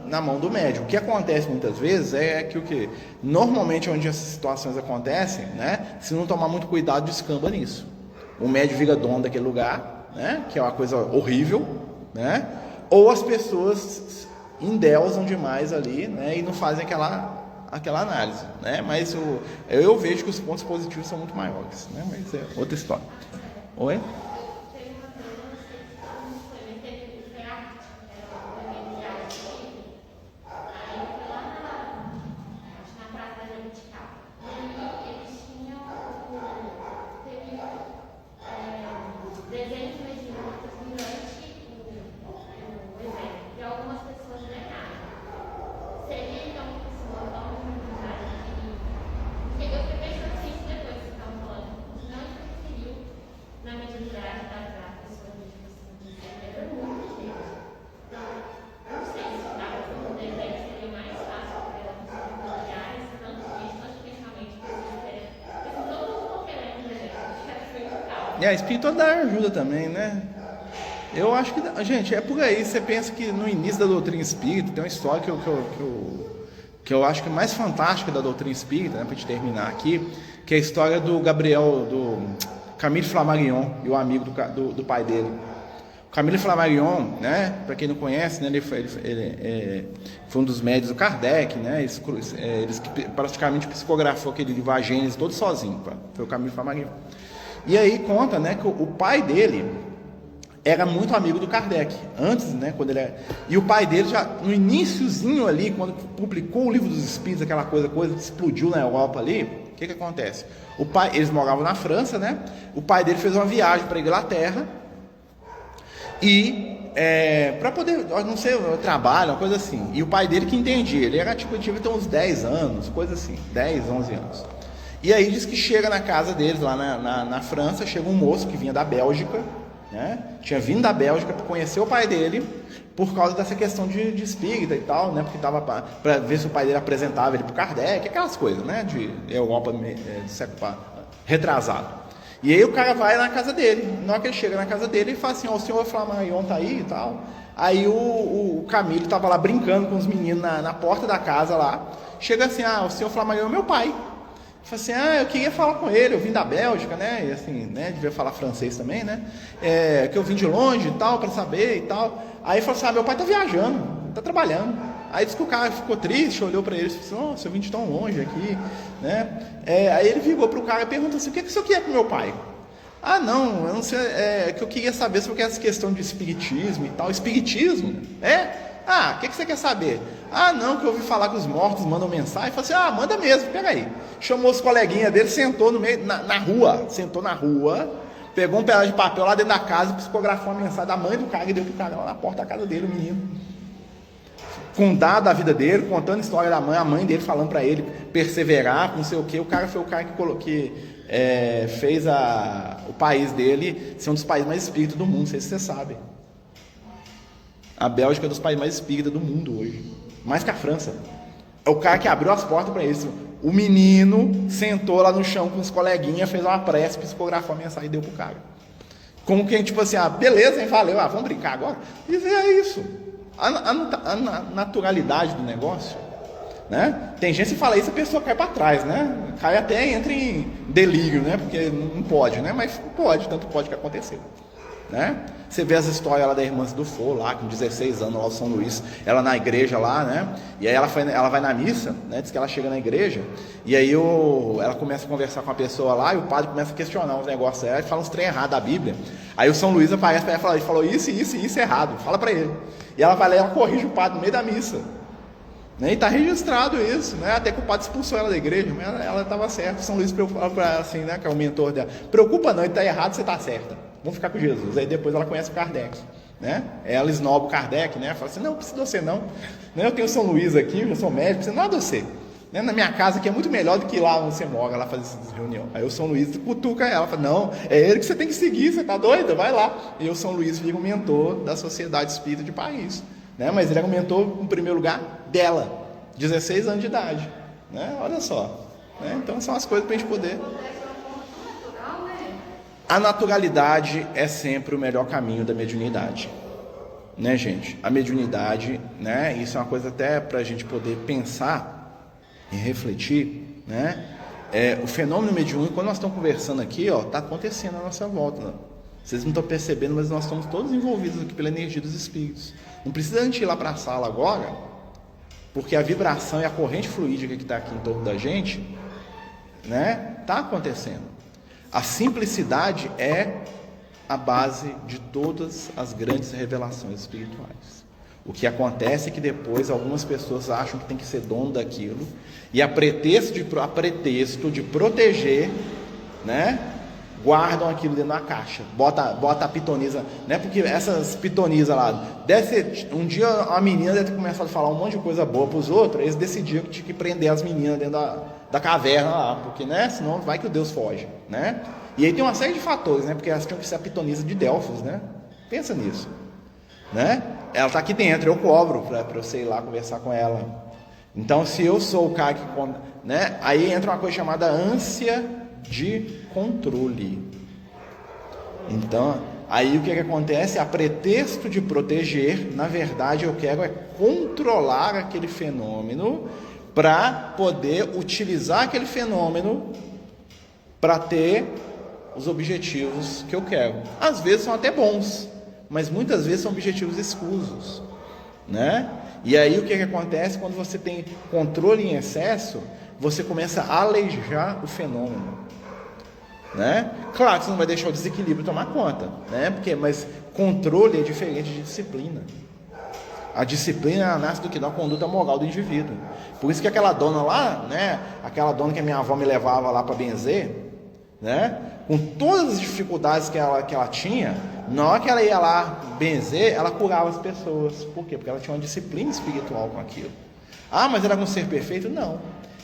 na mão do médium. O que acontece muitas vezes é que o que normalmente onde essas situações acontecem, né? Se não tomar muito cuidado, descamba nisso. O médium vira dono daquele lugar, né? Que é uma coisa horrível, né? Ou as pessoas endeusam demais ali, né? E não fazem aquela análise, né? Mas eu vejo que os pontos positivos são muito maiores, né? Mas é outra história. Oi? E a espiritualidade ajuda também, né? Eu acho que, gente, é por aí. Você pensa que no início da doutrina espírita tem uma história que eu acho que é mais fantástica da doutrina espírita, né, para gente terminar aqui, que é a história do Camille Flammarion e o amigo do pai dele. O Camille Flammarion, né, para quem não conhece, né, ele foi um dos médios do Kardec, né, eles praticamente psicografou aquele livro A Gênese todo sozinho, foi o Camille Flammarion. E aí conta, né, que o pai dele era muito amigo do Kardec, antes, né, quando ele e o pai dele já, no iniciozinho ali, quando publicou o Livro dos Espíritos, aquela coisa que explodiu na Europa ali, o que acontece? Eles moravam na França, né, o pai dele fez uma viagem para a Inglaterra, e para poder, não sei, trabalho, uma coisa assim, e o pai dele que entendia, ele era tipo, tinha uns 10 anos, coisa assim, 10, 11 anos. E aí diz que chega na casa deles, lá na França, chega um moço que vinha da Bélgica, né? Tinha vindo da Bélgica para conhecer o pai dele, por causa dessa questão de espírita e tal, né? Porque estava para ver se o pai dele apresentava ele para o Kardec, aquelas coisas, né? De Europa do século retrasado. E aí o cara vai na casa dele, na hora que ele chega na casa dele, ele fala assim, o senhor Flammarion tá aí e tal. Aí o Camilo estava lá brincando com os meninos na porta da casa lá, chega assim, o senhor Flammarion é meu pai. Falei assim, eu queria falar com ele, eu vim da Bélgica, né, e assim, né, devia falar francês também, né, que eu vim de longe e tal, para saber e tal. Aí falou assim, meu pai tá viajando, tá trabalhando. Aí disse que o cara ficou triste, olhou para ele e falou assim, nossa, eu vim de tão longe aqui, né. Aí ele virou pro cara e perguntou assim, o que o senhor quer pro meu pai? Não, eu não sei, que eu queria saber sobre essa questão de espiritismo e tal. Espiritismo? O que você quer saber? Não, que eu ouvi falar que os mortos mandam mensagem. Falei assim, manda mesmo, pega aí. Chamou os coleguinhas dele, sentou no meio, na rua, pegou um pedaço de papel lá dentro da casa, psicografou uma mensagem da mãe do cara e deu pro cara lá na porta da casa dele, o menino. com dado a vida dele, contando a história da mãe, a mãe dele falando para ele perseverar, não sei o que. O cara foi o cara que fez o país dele ser um dos países mais espíritas do mundo, não sei se você sabe. A Bélgica é um dos países mais espíritas do mundo hoje, mais que a França. É o cara que abriu as portas para isso. O menino sentou lá no chão com os coleguinhas, fez uma prece, psicografou a mensagem e deu pro cara. Como que, tipo assim, beleza, hein, valeu, vamos brincar agora? E é isso. A naturalidade do negócio, né? Tem gente que fala isso, a pessoa cai para trás, né? Cai até, entra em delírio, né? Porque não pode, né? Mas pode, tanto pode que aconteceu, né? Você vê as histórias lá da irmã do Fogo, lá com 16 anos, lá no São Luís, ela na igreja lá, né? E aí ela vai na missa, né? Diz que ela chega na igreja, e aí ela começa a conversar com a pessoa lá, e o padre começa a questionar uns negócios dela, e fala uns trem errado da Bíblia. Aí o São Luís aparece para ela e fala, ele falou isso, isso e isso errado, fala para ele. E ela vai lá e ela corrige o padre no meio da missa. Né? E está registrado isso, né? Até que o padre expulsou ela da igreja, mas ela estava certa. São Luís preocupa para ela assim, né? Que é o mentor dela. Preocupa não, ele está errado, você está certa. Vamos ficar com Jesus. Aí depois ela conhece o Kardec, né? Ela esnoba o Kardec, né? Fala assim, não precisa de você não. Eu tenho o São Luís aqui, eu já sou médico, não precisa nada de você. Né? Na minha casa aqui é muito melhor do que lá onde você mora, lá fazer essas reuniões. Aí o São Luís cutuca ela, fala, não, é ele que você tem que seguir, você tá doida? Vai lá. E o São Luís vira o mentor da Sociedade Espírita de Paris. Né? Mas ele é o mentor, em primeiro lugar, dela, 16 anos de idade. Né? Olha só. Né? Então são as coisas para a gente poder... A naturalidade é sempre o melhor caminho da mediunidade, né, gente? A mediunidade, né? Isso é uma coisa até para a gente poder pensar e refletir, né? O fenômeno mediúnico, quando nós estamos conversando aqui, está acontecendo à nossa volta. Né? Vocês não estão percebendo, mas nós estamos todos envolvidos aqui pela energia dos espíritos. Não precisa a gente ir lá para a sala agora, porque a vibração e a corrente fluídica que está aqui em torno da gente, né? Está acontecendo. A simplicidade é a base de todas as grandes revelações espirituais. O que acontece é que depois algumas pessoas acham que tem que ser dono daquilo, e a pretexto de proteger, né, guardam aquilo dentro da caixa, bota a pitonisa, né, porque essas pitonisas lá, um dia a menina deve ter começado a falar um monte de coisa boa para os outros, eles decidiram que tinha que prender as meninas dentro da caverna lá, porque, né, senão vai que o Deus foge, né? E aí tem uma série de fatores, né? Porque elas tinham que ser a pitonisa de Delfos, né? Pensa nisso, né? Ela está aqui dentro, eu cobro para você ir lá conversar com ela. Então, se eu sou o cara que, né? Aí entra uma coisa chamada ânsia de controle. Então, aí o que acontece? A pretexto de proteger, na verdade, eu quero controlar aquele fenômeno para poder utilizar aquele fenômeno para ter os objetivos que eu quero. Às vezes são até bons, mas muitas vezes são objetivos escusos, né? E aí o que acontece quando você tem controle em excesso? Você começa a aleijar o fenômeno, né? Claro que você não vai deixar o desequilíbrio tomar conta, né? Mas controle é diferente de disciplina. A disciplina nasce do que? Da conduta moral do indivíduo. Por isso que aquela dona lá, né? Aquela dona que a minha avó me levava lá para benzer, né? Com todas as dificuldades que ela tinha, na hora que ela ia lá benzer, ela curava as pessoas. Por quê? Porque ela tinha uma disciplina espiritual com aquilo. Ah, mas ela era um ser perfeito? Não.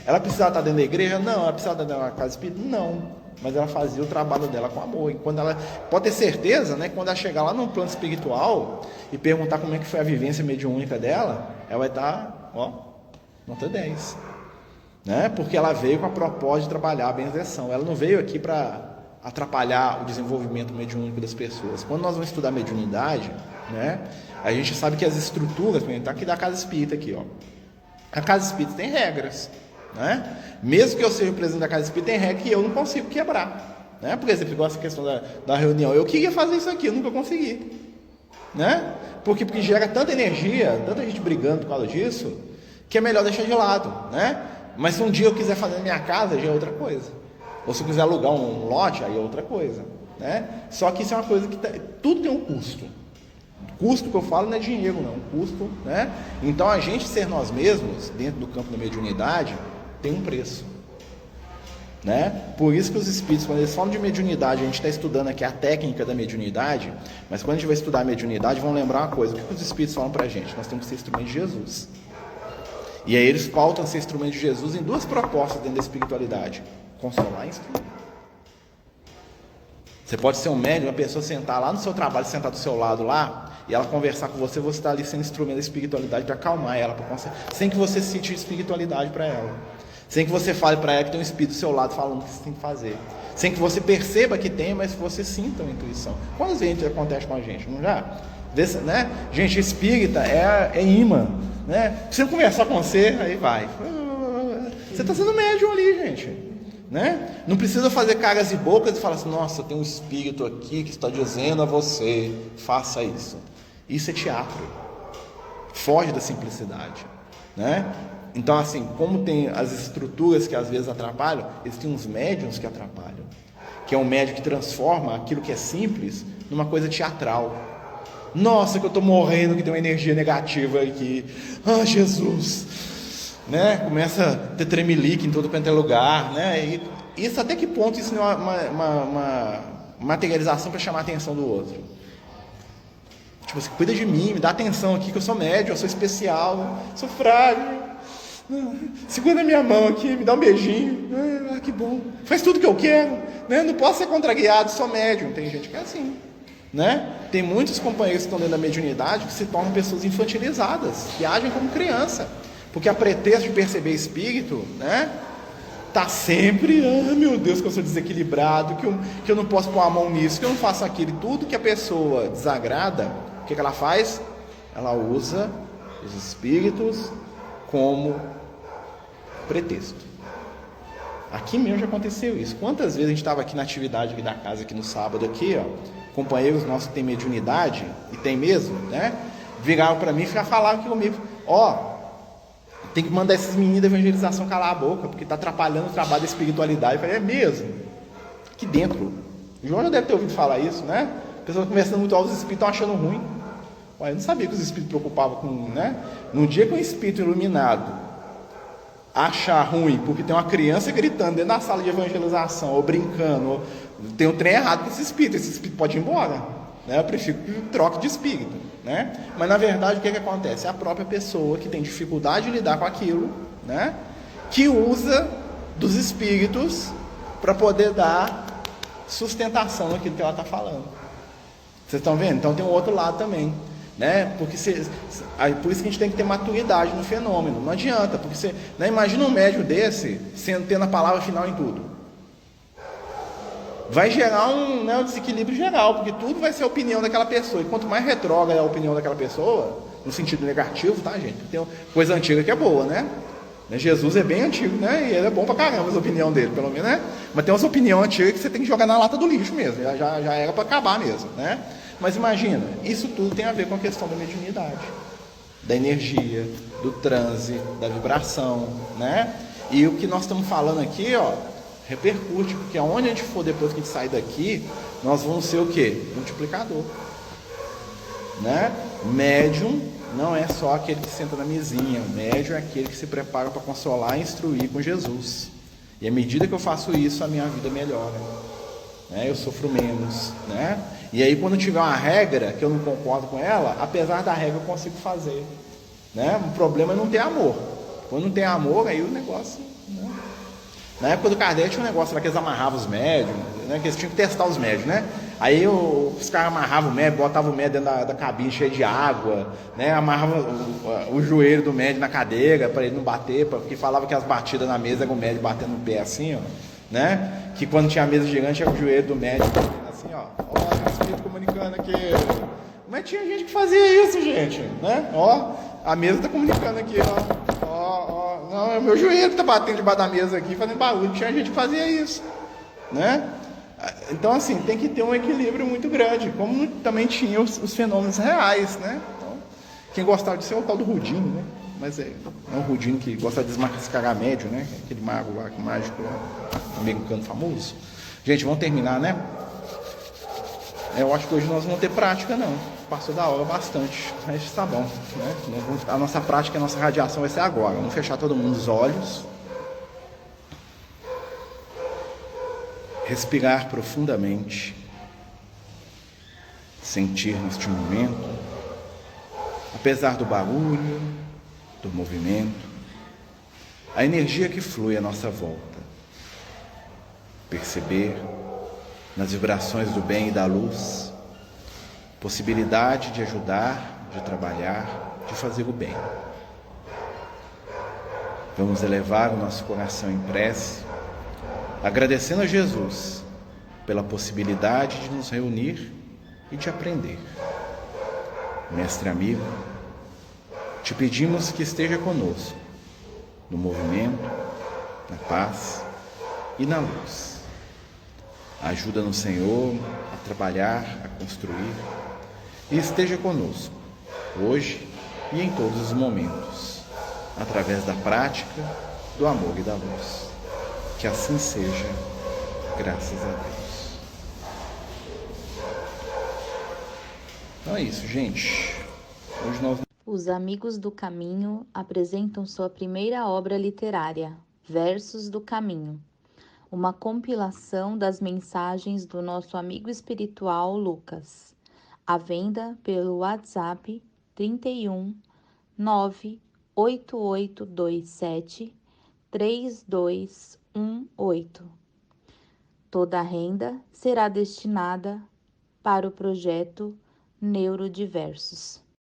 Ela precisava estar dentro da igreja? Não. Ela precisava estar dentro da casa espírita? Não. Mas ela fazia o trabalho dela com amor. E quando ela pode ter certeza, né, quando ela chegar lá no plano espiritual e perguntar como é que foi a vivência mediúnica dela, ela vai estar, nota 10. Né? Porque ela veio com a proposta de trabalhar a benzeção. Ela não veio aqui para atrapalhar o desenvolvimento mediúnico das pessoas. Quando nós vamos estudar mediunidade, né, a gente sabe que as estruturas, por exemplo, tá aqui da casa espírita aqui, a casa espírita tem regras, né? Mesmo que eu seja o presidente da casa espírita, tem regra que eu não consigo quebrar, né? Por exemplo, igual essa questão da reunião, eu queria fazer isso aqui, eu nunca consegui, né? Porque gera tanta energia, tanta gente brigando por causa disso, que é melhor deixar de lado, né? Mas se um dia eu quiser fazer na minha casa, já é outra coisa. Ou se eu quiser alugar um lote, aí é outra coisa, né? Só que isso é uma coisa que tudo tem um custo. O custo que eu falo não é dinheiro, não, um custo, né? Então a gente ser nós mesmos, dentro do campo da mediunidade, tem um preço. né? Por isso que os espíritos, quando eles falam de mediunidade, a gente está estudando aqui a técnica da mediunidade, mas quando a gente vai estudar a mediunidade, vamos lembrar uma coisa: o que os espíritos falam para a gente? Nós temos que ser instrumento de Jesus. E aí eles pautam ser instrumento de Jesus em duas propostas dentro da espiritualidade: consolar e instruir. Você pode ser um médium, uma pessoa sentar lá no seu trabalho, sentar do seu lado lá, e ela conversar com você, você está ali sendo instrumento da espiritualidade para acalmar ela, sem que você cite espiritualidade para ela, sem que você fale para ela que tem um espírito do seu lado falando o que você tem que fazer, sem que você perceba que tem, mas que você sinta uma intuição. Quantas vezes isso acontece com a gente, não já? Né? Gente espírita é imã, né? Se não conversar com você, aí vai. Você está sendo médium ali, gente. Né? Não precisa fazer caras e bocas e falar assim: nossa, tem um espírito aqui que está dizendo a você, faça isso. Isso é teatro. Foge da simplicidade, né? Então, assim, como tem as estruturas que às vezes atrapalham, existem uns médiuns que atrapalham, que é um médium que transforma aquilo que é simples numa coisa teatral. Nossa, que eu estou morrendo, que tem uma energia negativa aqui. Ah, Jesus, né? Começa a ter tremelique em todo quanto é lugar, né? E isso, até que ponto isso não é uma materialização para chamar a atenção do outro? Tipo, você cuida de mim, me dá atenção aqui, que eu sou médium, eu sou especial, sou frágil. Segura na minha mão aqui, me dá um beijinho. Ah, que bom. Faz tudo que eu quero, né? Não posso ser contraguiado, sou médium. Tem gente que é assim, né? Tem muitos companheiros que estão dentro da mediunidade que se tornam pessoas infantilizadas, que agem como criança, porque a pretexto de perceber espírito, né? Tá sempre, meu Deus, que eu sou desequilibrado, que eu não posso pôr a mão nisso, que eu não faço aquilo. E tudo que a pessoa desagrada, o que ela faz? Ela usa os espíritos como pretexto. Aqui mesmo já aconteceu isso. Quantas vezes a gente estava aqui na atividade aqui da casa, aqui no sábado, aqui, ó, companheiros nossos que têm mediunidade, e tem mesmo, né? Viraram para mim e falavam aqui comigo: ó, tem que mandar esses meninos da evangelização calar a boca, porque está atrapalhando o trabalho da espiritualidade. Eu falei: é mesmo? Aqui dentro. O João já deve ter ouvido falar isso, né? Pessoas conversando muito alto, os espíritos estão achando ruim. Ué, eu não sabia que os espíritos preocupavam com, né? Num dia que um espírito iluminado achar ruim, porque tem uma criança gritando dentro da sala de evangelização, ou brincando, ou tem um trem errado com esse espírito pode ir embora, né? Eu prefiro que troque de espírito, né? Mas na verdade o que acontece? É a própria pessoa que tem dificuldade de lidar com aquilo, né? Que usa dos espíritos para poder dar sustentação naquilo que ela está falando. Vocês estão vendo? Então tem um outro lado também, né? Porque por isso que a gente tem que ter maturidade no fenômeno. Não adianta, porque você, né, imagina um médium desse tendo a palavra final em tudo. Vai gerar um desequilíbrio geral, porque tudo vai ser a opinião daquela pessoa. E quanto mais retrógrada é a opinião daquela pessoa, no sentido negativo, tá, gente? Tem coisa antiga que é boa, né? Jesus é bem antigo, né? E ele é bom pra caramba, a opinião dele, pelo menos, né? Mas tem umas opiniões antigas que você tem que jogar na lata do lixo mesmo. Já era para acabar mesmo, né? Mas imagina, isso tudo tem a ver com a questão da mediunidade, da energia, do transe, da vibração, né? E o que nós estamos falando aqui, ó, repercute, porque aonde a gente for depois que a gente sair daqui, nós vamos ser o quê? Multiplicador, né? Médium não é só aquele que senta na mesinha. O médium é aquele que se prepara para consolar e instruir com Jesus. E à medida que eu faço isso, a minha vida melhora, né? Eu sofro menos, né? E aí quando tiver uma regra que eu não concordo com ela, apesar da regra eu consigo fazer, né? O problema é não ter amor. Quando não tem amor, aí o negócio, né? Na época do Kardec tinha um negócio lá que eles amarravam os médios, né? Que eles tinham que testar os médios, né? Aí os caras amarravam o médio, botavam o médio dentro da cabine cheia de água, né? Amarravam o joelho do médio na cadeira para ele não bater, porque falava que as batidas na mesa eram o médio batendo no pé assim, ó, né? Que quando tinha a mesa gigante era o joelho do médio assim, ó. Ó, tem um espírito comunicando aqui. Mas tinha gente que fazia isso, gente, né? Ó, a mesa tá comunicando aqui, ó. Ó, não, é o meu joelho que tá batendo debaixo da mesa aqui, fazendo barulho. Tinha gente que fazia isso, né? Então, assim, tem que ter um equilíbrio muito grande, como também tinha os fenômenos reais, né? Então, quem gostava de ser o tal do Rudinho, né? Mas é o Rudinho que gosta de desmascarar médio, né? Aquele mago lá, mágico lá, americano famoso. Gente, vamos terminar, né? Eu acho que hoje nós não vamos ter prática, não. Passou da hora bastante, mas tá bom, né? A nossa prática, a nossa radiação vai ser agora. Vamos fechar todo mundo os olhos. respirar profundamente, sentir neste momento, apesar do barulho, do movimento, a energia que flui à nossa volta. Perceber nas vibrações do bem e da luz, possibilidade de ajudar, de trabalhar, de fazer o bem. Vamos elevar o nosso coração em prece, agradecendo a Jesus pela possibilidade de nos reunir e de aprender. Mestre amigo, te pedimos que esteja conosco no movimento, na paz e na luz. Ajuda-nos, Senhor, a trabalhar, a construir e esteja conosco, hoje e em todos os momentos, através da prática, do amor e da luz. Que assim seja, graças a Deus. Então é isso, gente. Hoje nós... Os Amigos do Caminho apresentam sua primeira obra literária, Versos do Caminho, uma compilação das mensagens do nosso amigo espiritual Lucas, à venda pelo WhatsApp 31 98827 3218. Toda a renda será destinada para o projeto Neurodiversos.